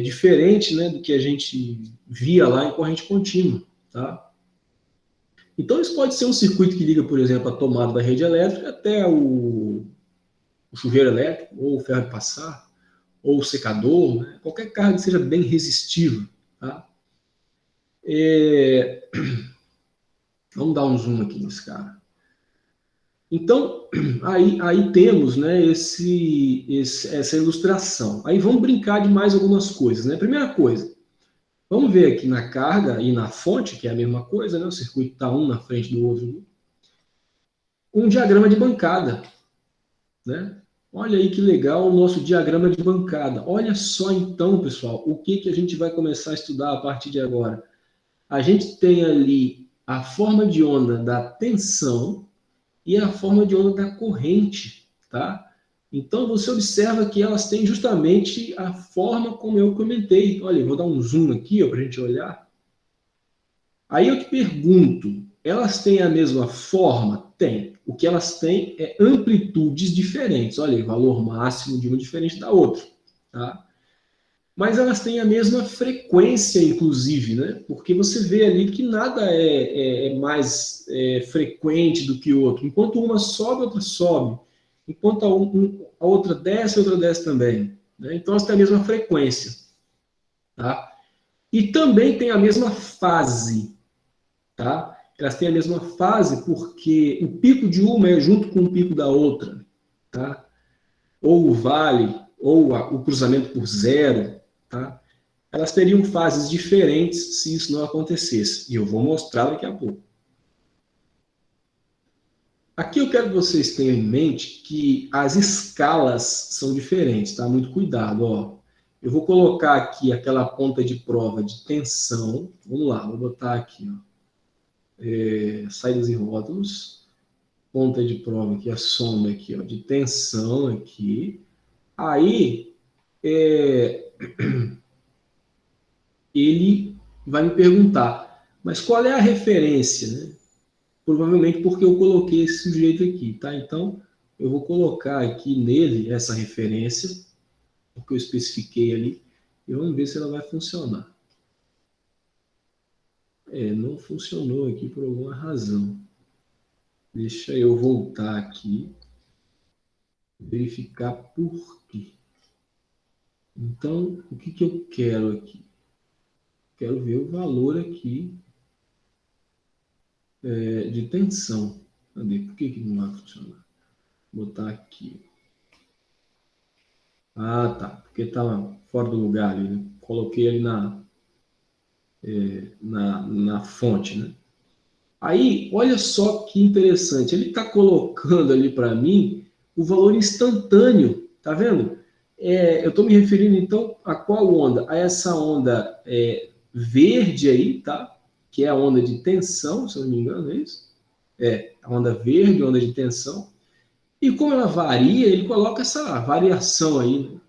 diferente, né, do que a gente via lá em corrente contínua. Tá? Então, isso pode ser um circuito que liga, por exemplo, a tomada da rede elétrica até o chuveiro elétrico, ou o ferro de passar, ou o secador, né? Qualquer carga que seja bem resistiva. Tá? Vamos dar um zoom aqui nesse cara. Então, aí temos, né, essa ilustração. Aí vamos brincar de mais algumas coisas. Né? Primeira coisa, Vamos ver aqui na carga e na fonte, que é a mesma coisa, né? O circuito está um na frente do outro. Um diagrama de bancada, né? Olha aí que legal o nosso diagrama de bancada. Olha só então, pessoal, o que a gente vai começar a estudar a partir de agora. A gente tem ali a forma de onda da tensão e a forma de onda da corrente, tá? Então, você observa que elas têm justamente a forma como eu comentei. Olha, eu vou dar um zoom aqui para a gente olhar. Aí eu te pergunto, elas têm a mesma forma? Tem. O que elas têm é amplitudes diferentes. Olha aí, valor máximo de uma diferente da outra, tá? Mas elas têm a mesma frequência, inclusive, né? Porque você vê ali que nada é mais frequente do que o outro. Enquanto uma sobe, a outra sobe. Enquanto a outra desce, a outra desce também, né? Então, elas têm a mesma frequência, tá? E também tem a mesma fase, tá? Elas têm a mesma fase porque o pico de uma é junto com o pico da outra, tá? Ou o vale, ou o cruzamento por zero, tá? Elas teriam fases diferentes se isso não acontecesse. E eu vou mostrar daqui a pouco. Aqui eu quero que vocês tenham em mente que as escalas são diferentes, tá? Muito cuidado, ó. Eu vou colocar aqui aquela ponta de prova de tensão. Vamos lá, vou botar aqui, ó. Saídas e rótulos. Ponta de prova aqui, a sonda aqui, ó, de tensão aqui. Aí, ele vai me perguntar, mas qual é a referência, né? Provavelmente porque eu coloquei esse sujeito aqui, tá? Então, eu vou colocar aqui nele essa referência, porque eu especifiquei ali, e vamos ver se ela vai funcionar. Não funcionou aqui por alguma razão. Deixa eu voltar aqui, verificar por quê. Então, o que eu quero aqui? Quero ver o valor aqui de tensão. Cadê? Por que não vai funcionar? Vou botar aqui. Ah, tá. Porque estava fora do lugar ali, né? Coloquei ali na fonte, né? Aí, olha só que interessante. Ele está colocando ali para mim o valor instantâneo. Tá vendo? Eu estou me referindo, então, a qual onda? A essa onda verde aí, tá? Que é a onda de tensão, se eu não me engano, é isso? A onda verde, onda de tensão. E como ela varia, ele coloca essa variação aí, né?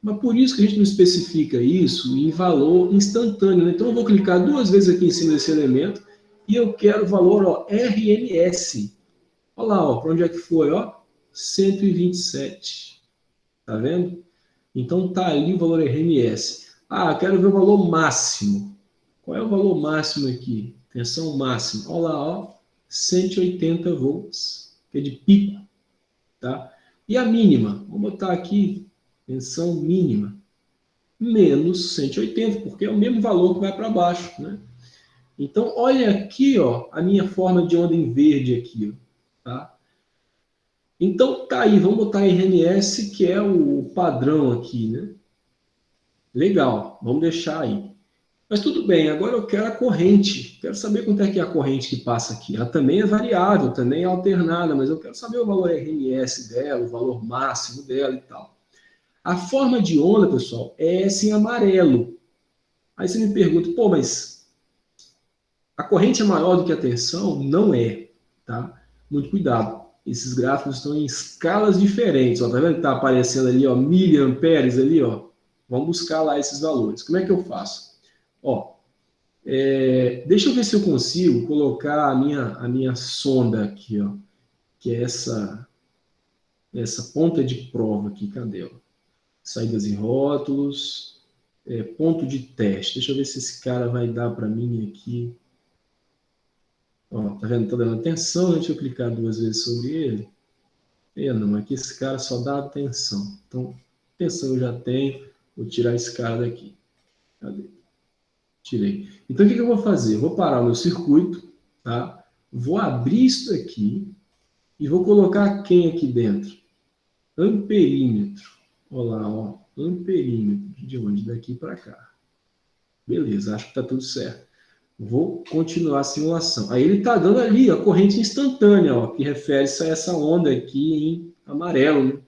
Mas por isso que a gente não especifica isso em valor instantâneo, né? Então eu vou clicar duas vezes aqui em cima desse elemento e eu quero o valor, ó, RMS. Olha lá, ó, para onde é que foi, ó? 127. Tá vendo? Então tá ali o valor RMS. Ah, quero ver o valor máximo. Qual é o valor máximo aqui? Tensão máxima. Olha lá, ó, 180 volts, que é de pico, tá? E a mínima? Vamos botar aqui, tensão mínima, menos 180, porque é o mesmo valor que vai para baixo, né? Então, olha aqui, ó, a minha forma de onda em verde aqui, ó, tá? Então, tá aí, vamos botar RMS, que é o padrão aqui, né? Legal, vamos deixar aí. Mas tudo bem, agora eu quero a corrente. Quero saber quanto é que é a corrente que passa aqui. Ela também é variável, também é alternada, mas eu quero saber o valor RMS dela, o valor máximo dela e tal. A forma de onda, pessoal, é essa em amarelo. Aí você me pergunta, pô, mas a corrente é maior do que a tensão? Não é, tá? Muito cuidado. Esses gráficos estão em escalas diferentes. Ó, tá vendo que está aparecendo ali, ó, miliamperes ali, ó? Vamos buscar lá esses valores. Como é que eu faço? Ó, deixa eu ver se eu consigo colocar a minha sonda aqui, ó, que é essa ponta de prova aqui. Cadê? Ó? Saídas e rótulos, ponto de teste. Deixa eu ver se esse cara vai dar para mim aqui. Ó, tá vendo? Tá dando atenção, deixa eu clicar duas vezes sobre ele. Não, aqui esse cara só dá atenção. Então, atenção eu já tenho. Vou tirar esse cara daqui. Cadê? Tirei. Então, o que eu vou fazer? Eu vou parar o meu circuito, tá? Vou abrir isso aqui e vou colocar quem aqui dentro? Amperímetro. Olha lá, ó. Amperímetro. De onde? Daqui para cá. Beleza, acho que está tudo certo. Vou continuar a simulação. Aí ele está dando ali a corrente instantânea, ó, que refere-se a essa onda aqui em amarelo, né?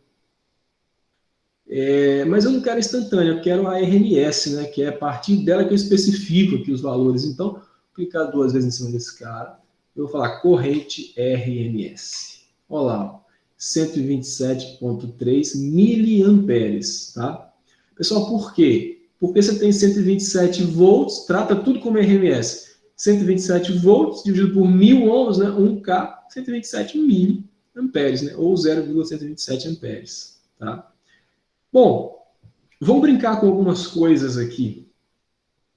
Mas eu não quero instantânea, eu quero a RMS, né? Que é a partir dela que eu especifico aqui os valores. Então, vou clicar 2 vezes em cima desse cara. Eu vou falar corrente RMS. Olha lá, 127,3 miliamperes, tá? Pessoal, por quê? Porque você tem 127 volts, trata tudo como RMS. 127 volts dividido por 1000 ohms, né? 1K, 127 miliamperes, né? Ou 0,127 amperes, tá? Bom, vamos brincar com algumas coisas aqui.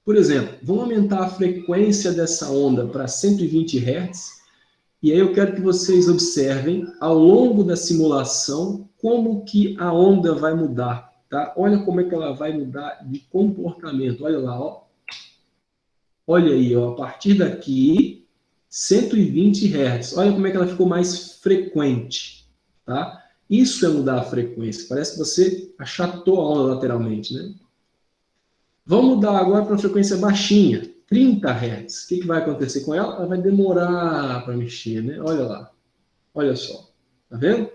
Por exemplo, vamos aumentar a frequência dessa onda para 120 Hz. E aí eu quero que vocês observem, ao longo da simulação, como que a onda vai mudar. Tá? Olha como é que ela vai mudar de comportamento. Olha lá, ó. Olha aí, ó, a partir daqui, 120 Hz. Olha como é que ela ficou mais frequente. Tá? Isso é mudar a frequência. Parece que você achatou a onda lateralmente, né? Vamos mudar agora para uma frequência baixinha, 30 Hz. O que vai acontecer com ela? Ela vai demorar para mexer, né? Olha lá. Olha só. Tá vendo?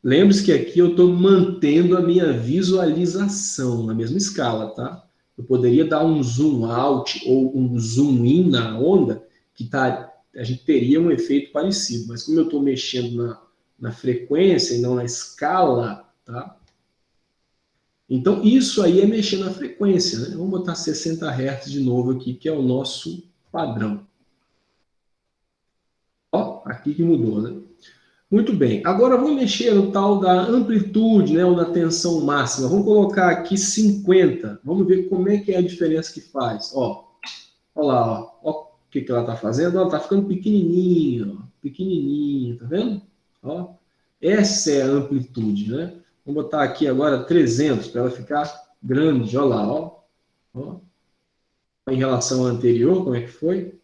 Lembre-se que aqui eu estou mantendo a minha visualização na mesma escala, tá? Eu poderia dar um zoom out ou um zoom in na onda, que a gente teria um efeito parecido. Mas como eu estou mexendo na frequência e não na escala, tá? Então, isso aí é mexer na frequência, né? Vamos botar 60 Hz de novo aqui, que é o nosso padrão. Ó, aqui que mudou, né? Muito bem. Agora vamos mexer no tal da amplitude, né? Ou da tensão máxima. Vamos colocar aqui 50. Vamos ver como é que é a diferença que faz. Ó, olha lá, ó. Ó o que ela está fazendo. Ela está ficando pequenininho, ó. Pequenininho, tá vendo? Ó, essa é a amplitude, né? Vamos botar aqui agora 300 para ela ficar grande. Olha lá, ó. Ó. Em relação ao anterior, como é que foi?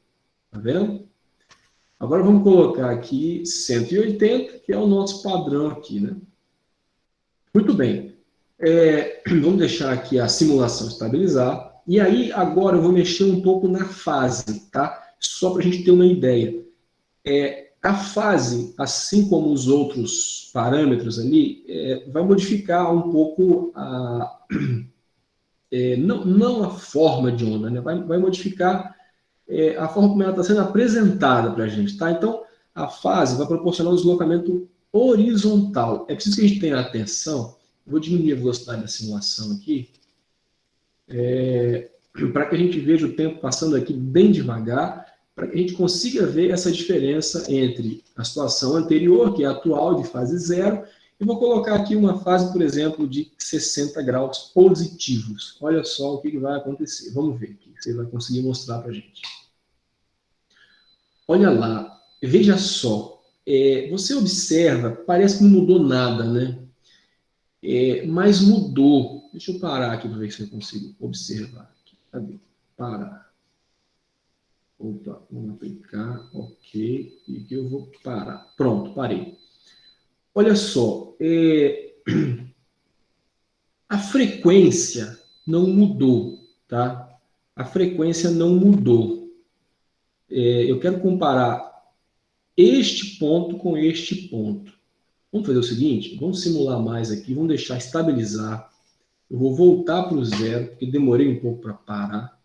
Tá vendo? Agora vamos colocar aqui 180, que é o nosso padrão aqui, né? Muito bem. Vamos deixar aqui a simulação estabilizar. E aí, agora eu vou mexer um pouco na fase, tá? Só para a gente ter uma ideia. A fase, assim como os outros parâmetros ali, vai modificar um pouco não a forma de onda, né? Vai modificar a forma como ela está sendo apresentada para a gente, tá? Então, a fase vai proporcionar um deslocamento horizontal. É preciso que a gente tenha atenção. Vou diminuir a velocidade da simulação aqui, para que a gente veja o tempo passando aqui bem devagar, para que a gente consiga ver essa diferença entre a situação anterior, que é a atual, de fase zero, e vou colocar aqui uma fase, por exemplo, de 60 graus positivos. Olha só o que vai acontecer. Vamos ver aqui, você vai conseguir mostrar para a gente. Olha lá, veja só. Você observa, parece que não mudou nada, né? Mas mudou. Deixa eu parar aqui para ver se eu consigo observar. Cadê? Parar. Opa, vamos aplicar, ok, e aqui eu vou parar. Pronto, parei. Olha só, a frequência não mudou, tá? A frequência não mudou. Eu quero comparar este ponto com este ponto. Vamos fazer o seguinte, vamos simular mais aqui, vamos deixar estabilizar. Eu vou voltar para o zero, porque demorei um pouco para parar.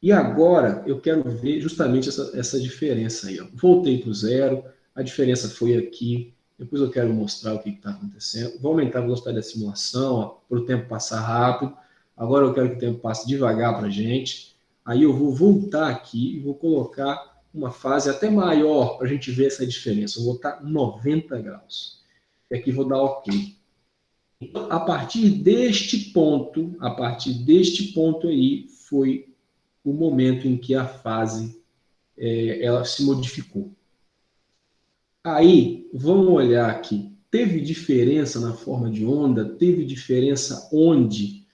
E agora eu quero ver justamente essa diferença aí. Ó. Voltei para o zero, a diferença foi aqui. Depois eu quero mostrar o que está acontecendo. Vou aumentar a velocidade da simulação para o tempo passar rápido. Agora eu quero que o tempo passe devagar para a gente. Aí eu vou voltar aqui e vou colocar uma fase até maior para a gente ver essa diferença. Eu vou botar 90 graus. E aqui vou dar OK. Então, a partir deste ponto aí, foi o momento em que a fase ela se modificou. Aí, vamos olhar aqui. Teve diferença na forma de onda? Teve diferença onde?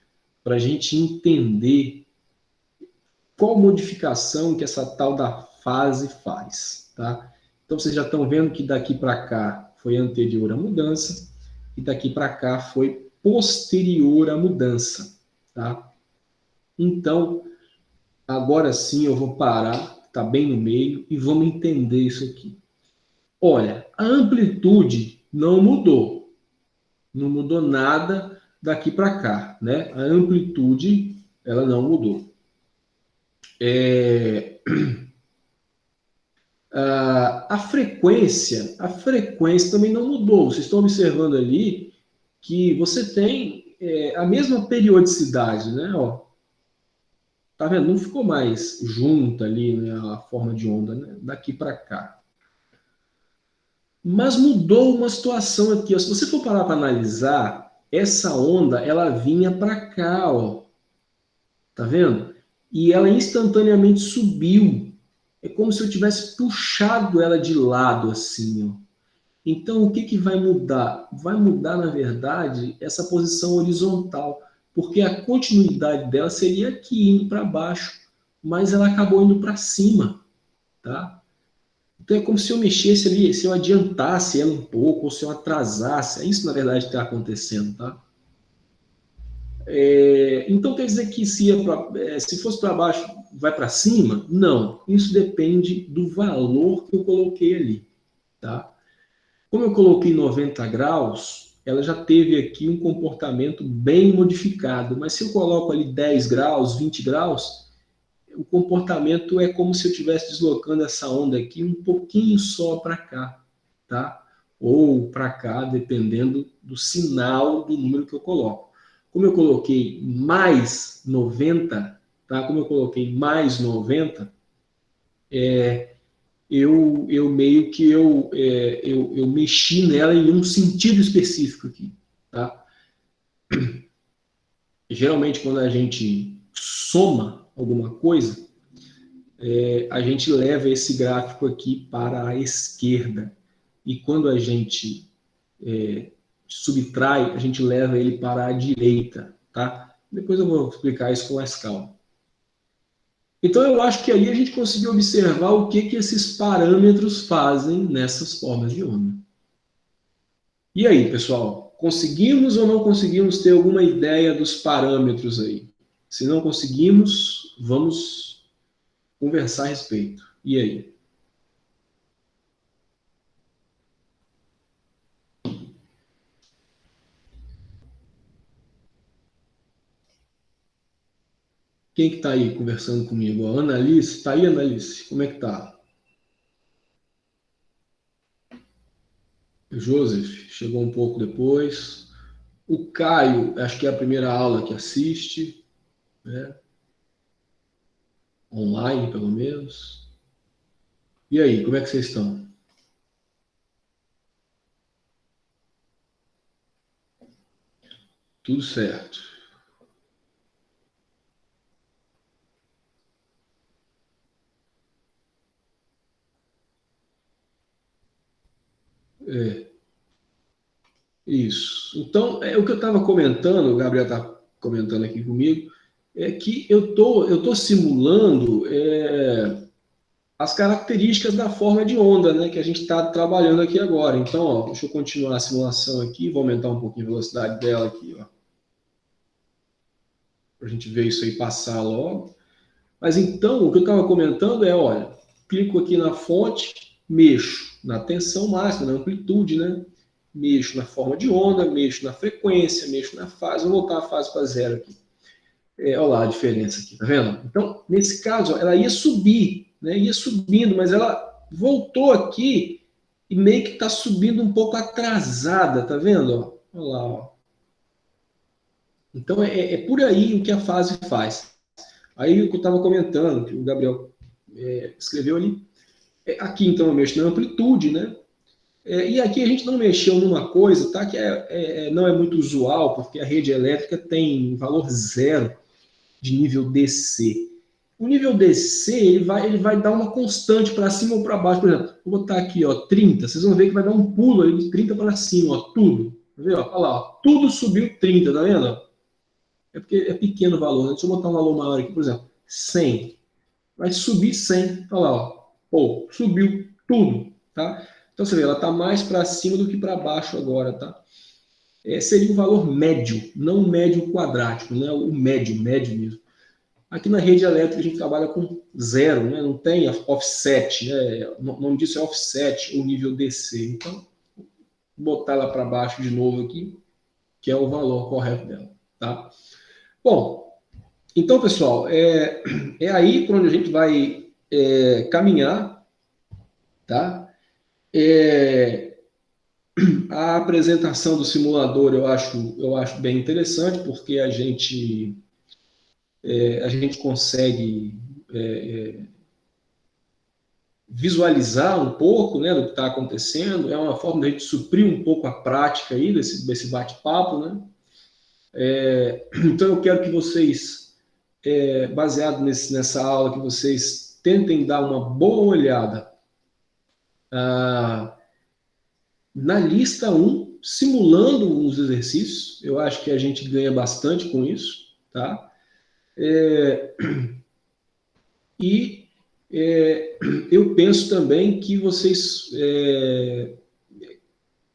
Para a gente entender qual modificação que essa tal da fase faz. Tá? Então, vocês já estão vendo que daqui para cá foi anterior à mudança e daqui para cá foi posterior à mudança. Tá? Então, agora sim eu vou parar, está bem no meio, e vamos entender isso aqui. Olha, a amplitude não mudou. Não mudou nada daqui para cá, né? A amplitude, ela não mudou. A frequência também não mudou. Vocês estão observando ali que você tem a mesma periodicidade, né? Ó, tá vendo? Não ficou mais junta ali, né, a forma de onda, né? Daqui para cá. Mas mudou uma situação aqui. Ó. Se você for parar para analisar, essa onda ela vinha para cá, ó. Tá vendo? E ela instantaneamente subiu. É como se eu tivesse puxado ela de lado assim, ó. Então, o que, que vai mudar? Vai mudar, na verdade, essa posição horizontal, porque a continuidade dela seria aqui, indo para baixo, mas ela acabou indo para cima, tá? Então, é como se eu mexesse ali, se eu adiantasse ela um pouco, ou se eu atrasasse. É isso, na verdade, que está acontecendo, tá? Então, quer dizer que se fosse para baixo, vai para cima? Não. Isso depende do valor que eu coloquei ali, tá? Como eu coloquei 90 graus, ela já teve aqui um comportamento bem modificado. Mas se eu coloco ali 10 graus, 20 graus, o comportamento é como se eu estivesse deslocando essa onda aqui um pouquinho só para cá, tá? Ou para cá, dependendo do sinal do número que eu coloco. Como eu coloquei mais 90, tá? Como eu coloquei mais 90, eu meio que eu mexi nela em um sentido específico aqui, tá? Geralmente, quando a gente soma alguma coisa, a gente leva esse gráfico aqui para a esquerda. E quando a gente subtrai, a gente leva ele para a direita, tá? Depois eu vou explicar isso com mais calma. Então, eu acho que aí a gente conseguiu observar o que, que esses parâmetros fazem nessas formas de onda. E aí, pessoal, conseguimos ou não conseguimos ter alguma ideia dos parâmetros aí? Se não conseguimos, vamos conversar a respeito. E aí? Quem que está aí conversando comigo? A Analice? Está aí, Analice? Como é que tá? O Joseph chegou um pouco depois. O Caio, acho que é a primeira aula que assiste, né? Online, pelo menos. E aí, como é que vocês estão? Tudo certo. É, isso. Então, o que eu estava comentando, o Gabriel está comentando aqui comigo, é que eu tô simulando as características da forma de onda, né, que a gente está trabalhando aqui agora. Então, ó, deixa eu continuar a simulação aqui, vou aumentar um pouquinho a velocidade dela aqui, ó, para a gente ver isso aí passar logo. Mas então, o que eu estava comentando é, olha, clico aqui na fonte, mexo na tensão máxima, na amplitude, né? Mexo na forma de onda, mexo na frequência, mexo na fase, vou voltar a fase para zero aqui. Olha lá a diferença aqui, tá vendo? Então, nesse caso, ela ia subir, né? Ia subindo, mas ela voltou aqui e meio que está subindo um pouco atrasada, tá vendo? Olha lá, ó. Então, é por aí o que a fase faz. Aí o que eu estava comentando, que o Gabriel escreveu ali, aqui então eu mexo na amplitude, né? E aqui a gente não mexeu numa coisa, tá? Que não é muito usual, porque a rede elétrica tem valor zero de nível DC. O nível DC ele vai dar uma constante para cima ou para baixo. Por exemplo, vou botar aqui, ó, 30. Vocês vão ver que vai dar um pulo aí de 30 para cima, ó, tudo. Tá vendo? Olha lá, ó, tudo subiu 30, tá vendo? É porque é pequeno o valor. Né? Deixa eu botar um valor maior aqui, por exemplo, 100. Vai subir 100. Olha lá, ó. Pô, subiu tudo, tá? Então você vê, ela está mais para cima do que para baixo agora, tá? Seria o valor médio, não o médio quadrático, né? O médio mesmo. Aqui na rede elétrica a gente trabalha com 0, né? Não tem offset, né? O nome disso é offset, o nível DC. Então, vou botar ela para baixo de novo aqui, que é o valor correto dela, tá? Bom, então, pessoal, é aí por onde a gente vai caminhar, tá? A apresentação do simulador eu acho bem interessante, porque a gente consegue visualizar um pouco, né, do que está acontecendo. É uma forma de a gente suprir um pouco a prática aí desse bate-papo, né? Então eu quero que vocês, baseado nessa aula, que vocês tentem dar uma boa olhada na lista 1, simulando uns exercícios. Eu acho que a gente ganha bastante com isso, tá? E eu penso também que vocês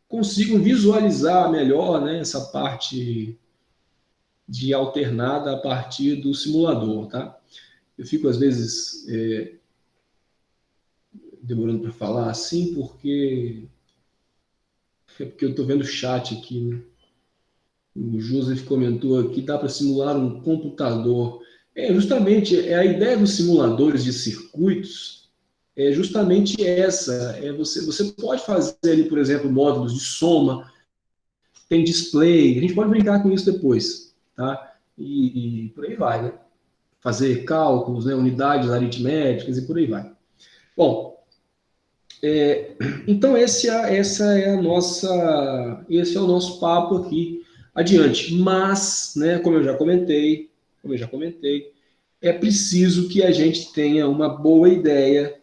consigam visualizar melhor, né, essa parte de alternada a partir do simulador, tá? Eu fico, às vezes, demorando para falar assim, porque eu estou vendo o chat aqui, né? O Joseph comentou aqui, dá para simular um computador. Justamente, a ideia dos simuladores de circuitos é justamente essa. Você pode fazer ali, por exemplo, módulos de soma, tem display, a gente pode brincar com isso depois, tá? E por aí vai, né? Fazer cálculos, né? Unidades aritméticas e por aí vai. Bom, então esse é o nosso papo aqui adiante. Mas, né, como eu já comentei, é preciso que a gente tenha uma boa ideia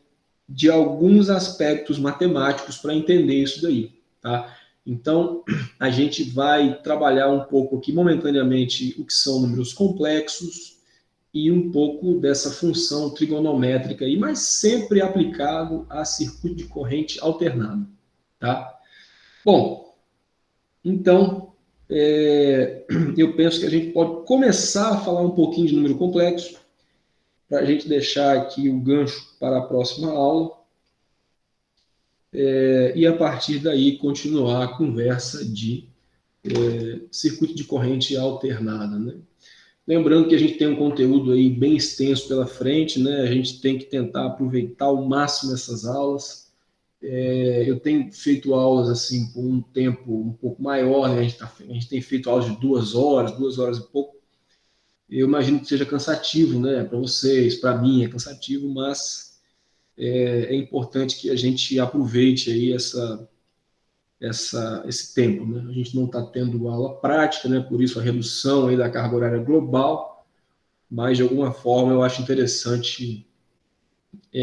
de alguns aspectos matemáticos para entender isso daí, tá? Então, a gente vai trabalhar um pouco aqui momentaneamente o que são números complexos e um pouco dessa função trigonométrica aí, mas sempre aplicado a circuito de corrente alternado, tá? Bom, então, eu penso que a gente pode começar a falar um pouquinho de número complexo, para a gente deixar aqui o gancho para a próxima aula, e a partir daí continuar a conversa de circuito de corrente alternada, né? Lembrando que a gente tem um conteúdo aí bem extenso pela frente, né? A gente tem que tentar aproveitar ao máximo essas aulas. Eu tenho feito aulas assim por um tempo um pouco maior, né? A gente tem feito aulas de 2 horas e pouco. Eu imagino que seja cansativo, né? Para vocês, para mim é cansativo, mas é importante que a gente aproveite aí esse tempo, né? A gente não está tendo aula prática, né? Por isso a redução aí da carga horária global, mas de alguma forma eu acho interessante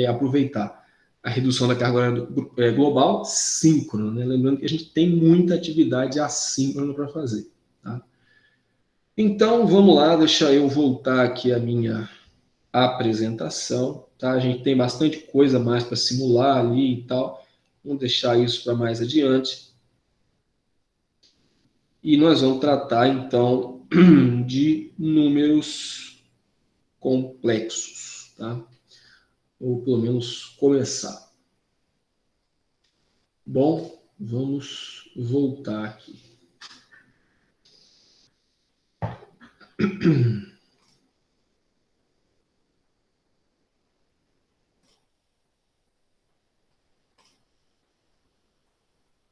aproveitar a redução da carga horária global síncrona, né? Lembrando que a gente tem muita atividade assíncrona para fazer, tá? Então vamos lá, deixa eu voltar aqui a minha apresentação, tá? A gente tem bastante coisa mais para simular ali e tal, vamos deixar isso para mais adiante. E nós vamos tratar, então, de números complexos, tá? Ou pelo menos começar. Bom, vamos voltar aqui.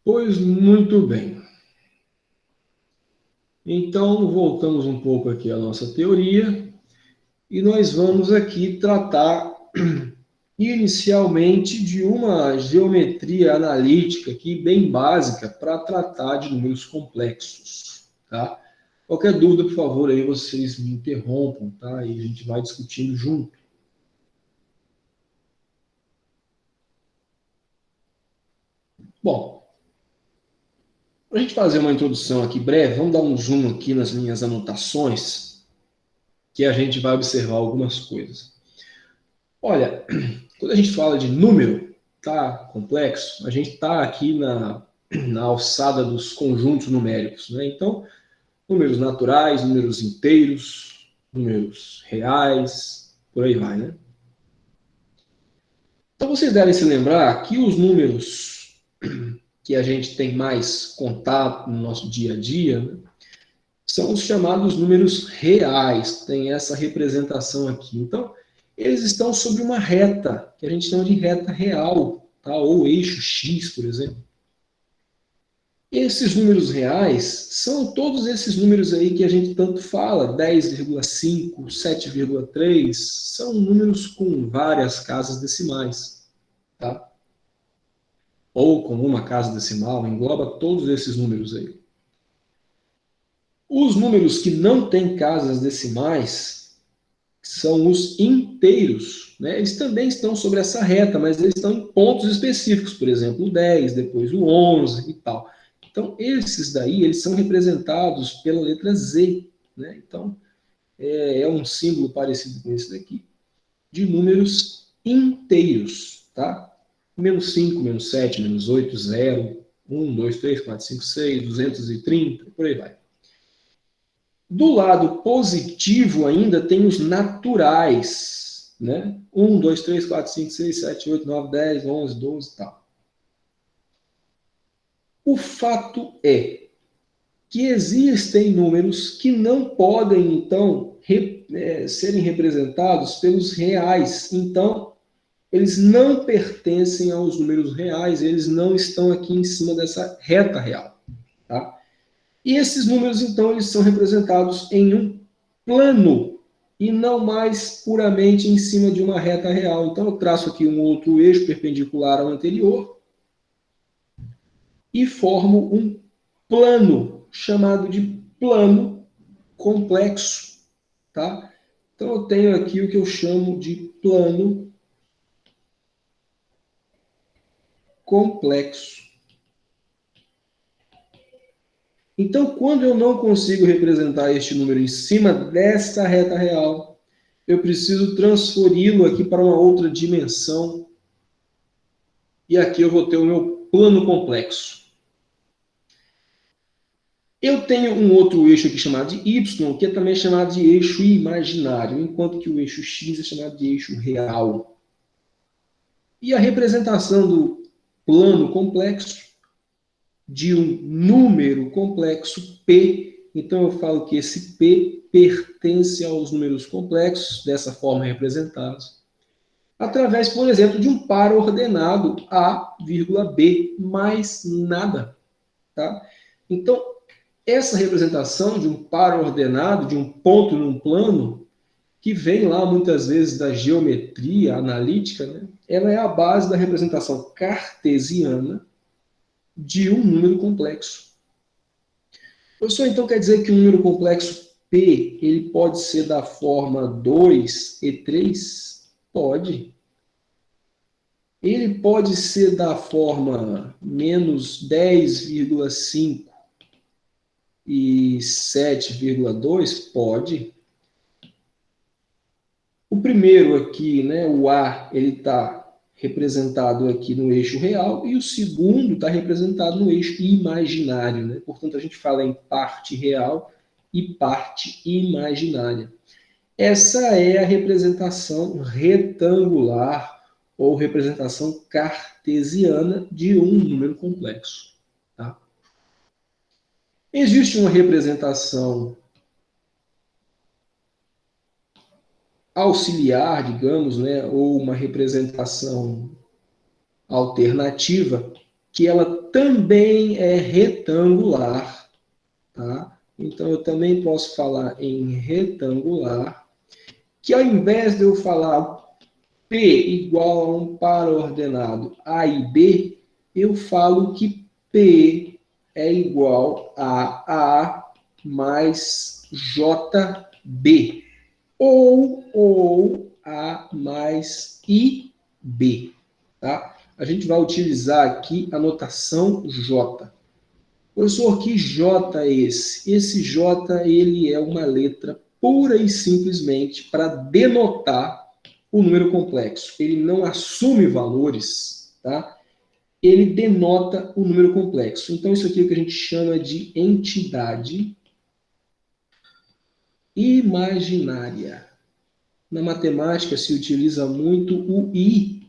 Pois muito bem. Então, voltamos um pouco aqui à nossa teoria e nós vamos aqui tratar inicialmente de uma geometria analítica aqui bem básica para tratar de números complexos, tá? Qualquer dúvida, por favor, aí vocês me interrompam, tá? E a gente vai discutindo junto. Bom, para a gente fazer uma introdução aqui breve, vamos dar um zoom aqui nas minhas anotações, que a gente vai observar algumas coisas. Olha, quando a gente fala de número, tá, complexo, a gente está aqui na alçada dos conjuntos numéricos, né? Então, números naturais, números inteiros, números reais, por aí vai, né? Então vocês devem se lembrar que os números que a gente tem mais contato no nosso dia a dia, né, são os chamados números reais, tem essa representação aqui. Então, eles estão sobre uma reta, que a gente chama de reta real, tá? Ou eixo X, por exemplo. Esses números reais são todos esses números aí que a gente tanto fala, 10,5, 7,3, são números com várias casas decimais, tá? Ou com uma casa decimal, engloba todos esses números aí. Os números que não têm casas decimais são os inteiros, né? Eles também estão sobre essa reta, mas eles estão em pontos específicos, por exemplo, o 10, depois o 11 e tal. Então, esses daí, eles são representados pela letra Z, né? Então, é um símbolo parecido com esse daqui, de números inteiros, tá? Menos 5, menos 7, menos 8, 0, 1, 2, 3, 4, 5, 6, 230, por aí vai. Do lado positivo ainda tem os naturais, né? 1, 2, 3, 4, 5, 6, 7, 8, 9, 10, 11, 12 e tal. O fato é que existem números que não podem, então, serem representados pelos reais. Então, eles não pertencem aos números reais, eles não estão aqui em cima dessa reta real. Tá? E esses números, então, eles são representados em um plano e não mais puramente em cima de uma reta real. Então, eu traço aqui um outro eixo perpendicular ao anterior e formo um plano, chamado de plano complexo. Tá? Então, eu tenho aqui o que eu chamo de plano complexo. Então, quando eu não consigo representar este número em cima dessa reta real, eu preciso transferi-lo aqui para uma outra dimensão. E aqui eu vou ter o meu plano complexo. Eu tenho um outro eixo aqui chamado de Y, que é também chamado de eixo imaginário, enquanto que o eixo X é chamado de eixo real. E a representação do plano complexo de um número complexo P, então eu falo que esse P pertence aos números complexos, dessa forma representados, através, por exemplo, de um par ordenado A, B, mais nada. Tá? Então, essa representação de um par ordenado, de um ponto num plano, que vem lá muitas vezes da geometria analítica, né? Ela é a base da representação cartesiana de um número complexo. Professor, então quer dizer que um número complexo P ele pode ser da forma 2 e 3? Pode. Ele pode ser da forma menos 10,5 e 7,2? Pode. O primeiro aqui, né, o A, ele está representado aqui no eixo real e o segundo está representado no eixo imaginário. Né? Portanto, a gente fala em parte real e parte imaginária. Essa é a representação retangular ou representação cartesiana de um número complexo. Tá? Existe uma representação auxiliar, digamos, né, ou uma representação alternativa, que ela também é retangular. Tá? Então, eu também posso falar em retangular, que ao invés de eu falar P igual a um par ordenado A e B, eu falo que P é igual a A mais JB, ou A mais IB. Tá? A gente vai utilizar aqui a notação J. Professor, que J é esse? Esse J ele é uma letra pura e simplesmente para denotar o número complexo. Ele não assume valores, tá? Ele denota o número complexo. Então, isso aqui é o que a gente chama de entidade imaginária. Na matemática se utiliza muito o I,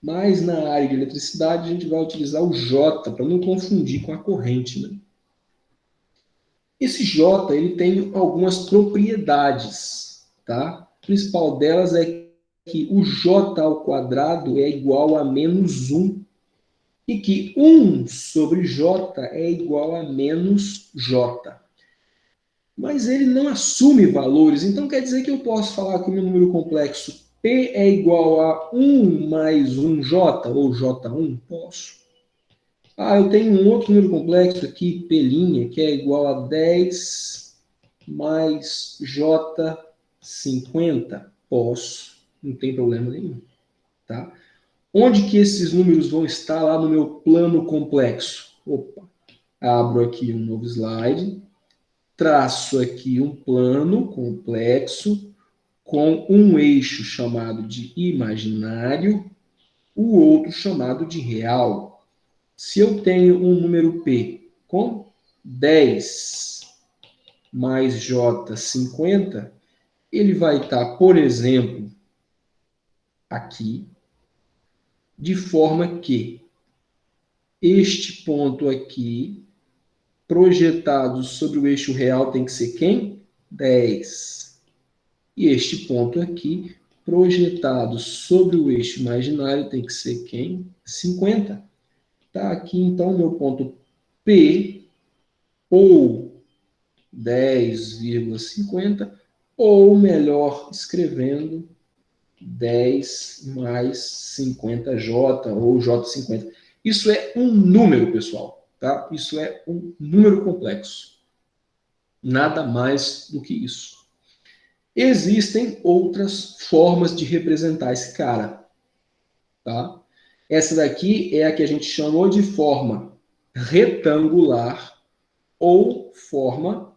mas na área de eletricidade a gente vai utilizar o J, para não confundir com a corrente, né? Esse J ele tem algumas propriedades, tá? A principal delas é que o J ao quadrado é igual a menos 1 e que 1 sobre J é igual a menos J. Mas ele não assume valores, então quer dizer que eu posso falar que o meu número complexo P é igual a 1 mais 1J, ou J1? Posso. Ah, eu tenho um outro número complexo aqui, P', que é igual a 10 mais J50. Posso, não tem problema nenhum. Tá? Onde que esses números vão estar lá no meu plano complexo? Opa, abro aqui um novo slide, traço aqui um plano complexo com um eixo chamado de imaginário, o outro chamado de real. Se eu tenho um número P com 10 mais J50, ele vai estar, por exemplo, aqui, de forma que este ponto aqui, projetado sobre o eixo real, tem que ser quem? 10. E este ponto aqui, projetado sobre o eixo imaginário, tem que ser quem? 50. Tá aqui, então, meu ponto P, ou 10,50, ou melhor, escrevendo 10 mais 50J, ou J50. Isso é um número, pessoal. Tá? Isso é um número complexo. Nada mais do que isso. Existem outras formas de representar esse cara. Tá? Essa daqui é a que a gente chamou de forma retangular ou forma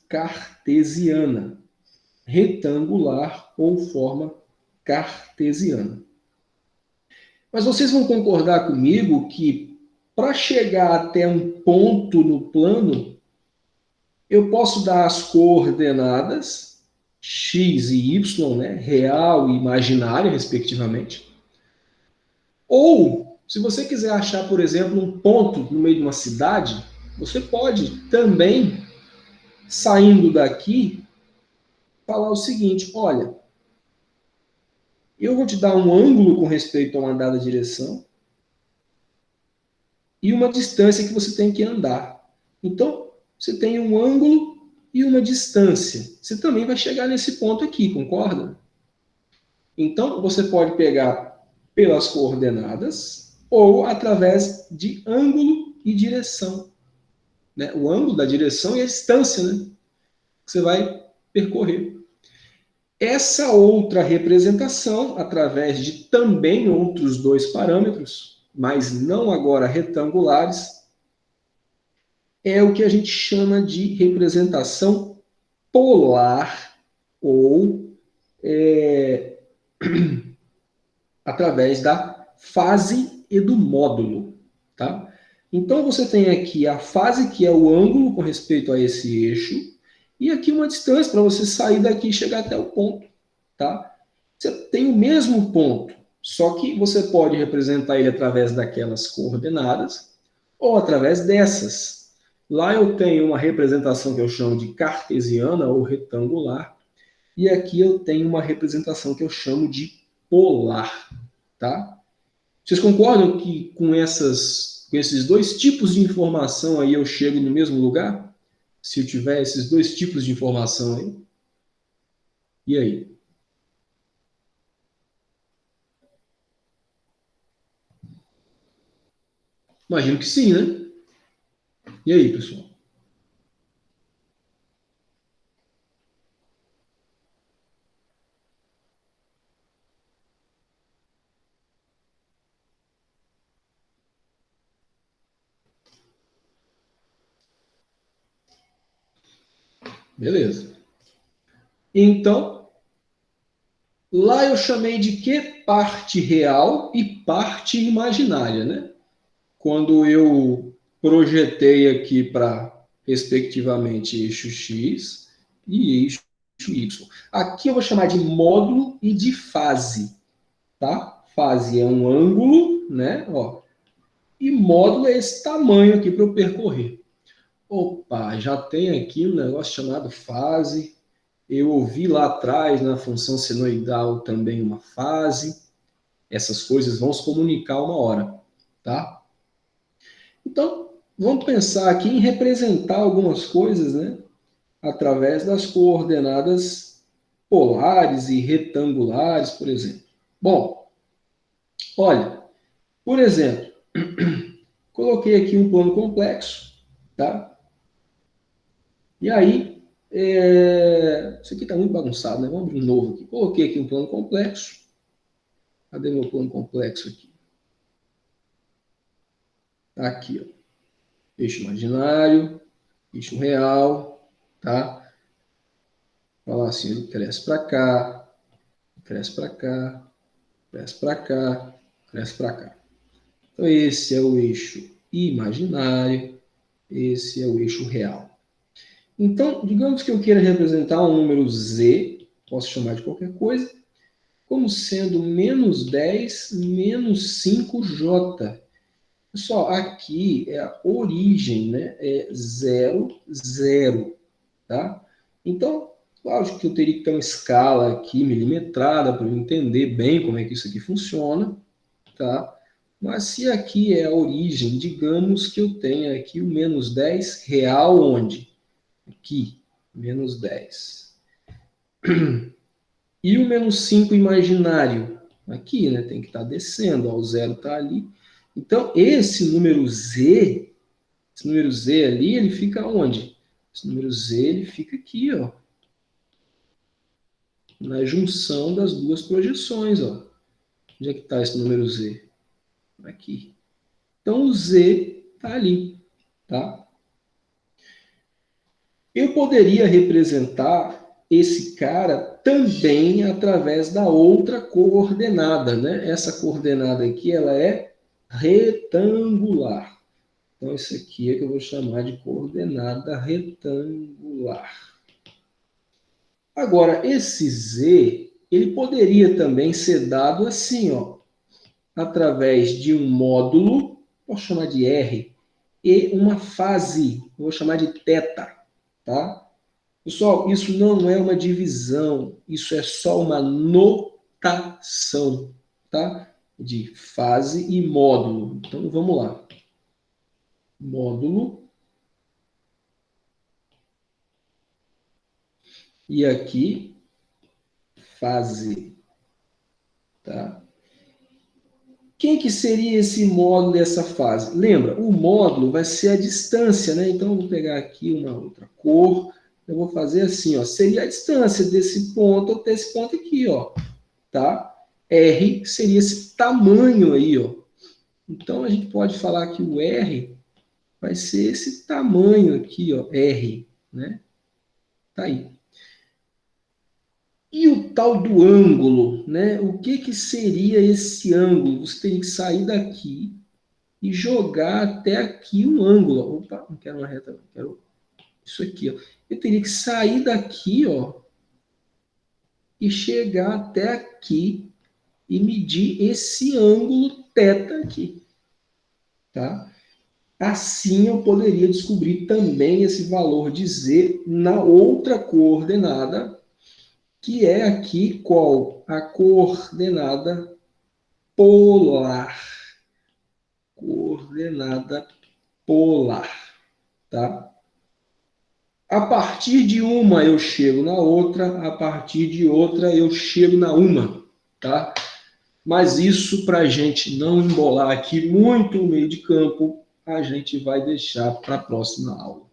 cartesiana. Retangular ou forma cartesiana. Mas vocês vão concordar comigo que para chegar até um ponto no plano, eu posso dar as coordenadas x e y, né, real e imaginária, respectivamente. Ou, se você quiser achar, por exemplo, um ponto no meio de uma cidade, você pode também, saindo daqui, falar o seguinte: olha, eu vou te dar um ângulo com respeito a uma dada direção e uma distância que você tem que andar. Então, você tem um ângulo e uma distância. Você também vai chegar nesse ponto aqui, concorda? Então, você pode pegar pelas coordenadas ou através de ângulo e direção. Né? O ângulo da direção e a distância, né, que você vai percorrer. Essa outra representação, através de também outros dois parâmetros, mas não agora retangulares, é o que a gente chama de representação polar ou através da fase e do módulo. Tá? Então, você tem aqui a fase, que é o ângulo com respeito a esse eixo, e aqui uma distância para você sair daqui e chegar até o ponto. Tá? Você tem o mesmo ponto, só que você pode representar ele através daquelas coordenadas ou através dessas. Lá eu tenho uma representação que eu chamo de cartesiana ou retangular, e aqui eu tenho uma representação que eu chamo de polar. Tá? Vocês concordam que com esses dois tipos de informação aí eu chego no mesmo lugar? Se eu tiver esses dois tipos de informação aí? E aí? Imagino que sim, né? E aí, pessoal? Beleza. Então, lá eu chamei de que? Parte real e parte imaginária, né? Quando eu projetei aqui para, respectivamente, eixo X e eixo Y. Aqui eu vou chamar de módulo e de fase, tá? Fase é um ângulo, né? Ó, e módulo é esse tamanho aqui para eu percorrer. Opa, já tem aqui um negócio chamado fase. Eu ouvi lá atrás, na função senoidal, também uma fase. Essas coisas vão se comunicar uma hora, tá? Então, vamos pensar aqui em representar algumas coisas, né? Através das coordenadas polares e retangulares, por exemplo. Bom, olha, por exemplo, coloquei aqui um plano complexo, tá? E aí, isso aqui está muito bagunçado, né? Vamos abrir um novo aqui. Coloquei aqui um plano complexo. Cadê meu plano complexo aqui? Tá aqui, ó. Eixo imaginário, eixo real, tá? Falar assim, ele cresce para cá, cresce para cá, cresce para cá, cresce para cá. Então, esse é o eixo imaginário, esse é o eixo real. Então, digamos que eu queira representar um número z, posso chamar de qualquer coisa, como sendo menos 10 menos 5j. Pessoal, aqui é a origem, né? É 0, 0, tá? Então, lógico que eu teria que ter uma escala aqui milimetrada para eu entender bem como é que isso aqui funciona, tá? Mas se aqui é a origem, digamos que eu tenha aqui o menos 10 real onde? Aqui, menos 10. E o menos 5 imaginário? Aqui, né? Tem que estar descendo, ó, o zero está ali. Então, esse número Z ali, ele fica onde? Esse número Z, ele fica aqui, ó. Na junção das duas projeções, ó. Onde é que está esse número Z? Aqui. Então, o Z está ali, tá? Eu poderia representar esse cara também através da outra coordenada, né? Essa coordenada aqui, ela é retangular. Então, isso aqui é que eu vou chamar de coordenada retangular. Agora, esse Z, ele poderia também ser dado assim, ó, através de um módulo, vou chamar de R, e uma fase, vou chamar de θ, tá? Pessoal, isso não é uma divisão, isso é só uma notação, tá? De fase e módulo. Então, vamos lá. Módulo. E aqui, fase, tá? Quem que seria esse módulo dessa fase? Lembra, o módulo vai ser a distância, né? Então, eu vou pegar aqui uma outra cor, eu vou fazer assim, ó, seria a distância desse ponto até esse ponto aqui, ó, tá? R seria esse tamanho aí, ó. Então, a gente pode falar que o R vai ser esse tamanho aqui, ó, R, né? Tá aí. E o tal do ângulo, né? O que que seria esse ângulo? Você teria que sair daqui e jogar até aqui um ângulo. Opa, não quero uma reta, não. Quero isso aqui, ó. Eu teria que sair daqui, ó, e chegar até aqui e medir esse ângulo θ aqui, tá? Assim eu poderia descobrir também esse valor de Z na outra coordenada, que é aqui qual? A coordenada polar. Coordenada polar, tá? A partir de uma eu chego na outra, a partir de outra eu chego na uma, tá? Mas isso, para a gente não embolar aqui muito o meio de campo, a gente vai deixar para a próxima aula.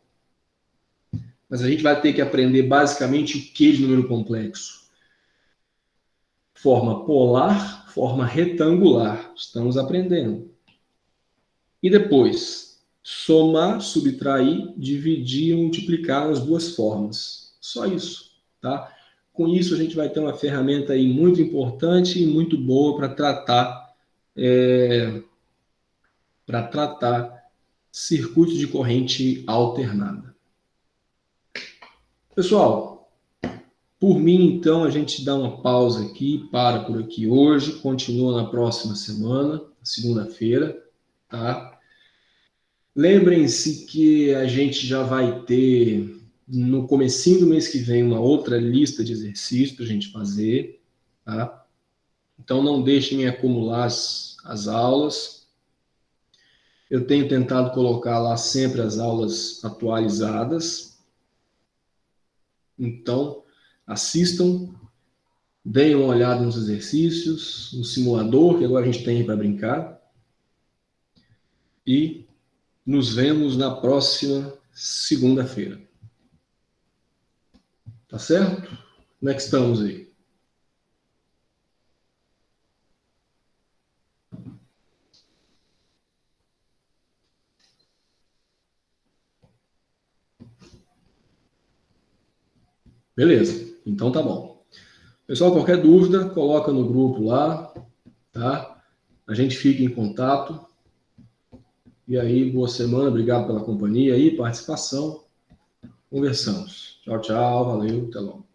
Mas a gente vai ter que aprender basicamente o que de número complexo? Forma polar, forma retangular. Estamos aprendendo. E depois, somar, subtrair, dividir e multiplicar nas duas formas. Só isso, tá? Com isso, a gente vai ter uma ferramenta aí muito importante e muito boa para tratar circuitos de corrente alternada. Pessoal, Por mim, então, a gente dá uma pausa aqui, para por aqui hoje, continua na próxima semana, segunda-feira, tá? Lembrem-se que a gente já vai ter, no comecinho do mês que vem, uma outra lista de exercícios para a gente fazer, tá? Então, não deixem acumular as aulas. Eu tenho tentado colocar lá sempre as aulas atualizadas. Então, assistam, deem uma olhada nos exercícios, no simulador, que agora a gente tem para brincar. E nos vemos na próxima segunda-feira. Tá certo? Como é que estamos aí? Beleza, então tá bom. Pessoal, qualquer dúvida, coloca no grupo lá, tá? A gente fica em contato. E aí, boa semana, obrigado pela companhia e participação. Conversamos. Tchau, tchau, valeu, até logo.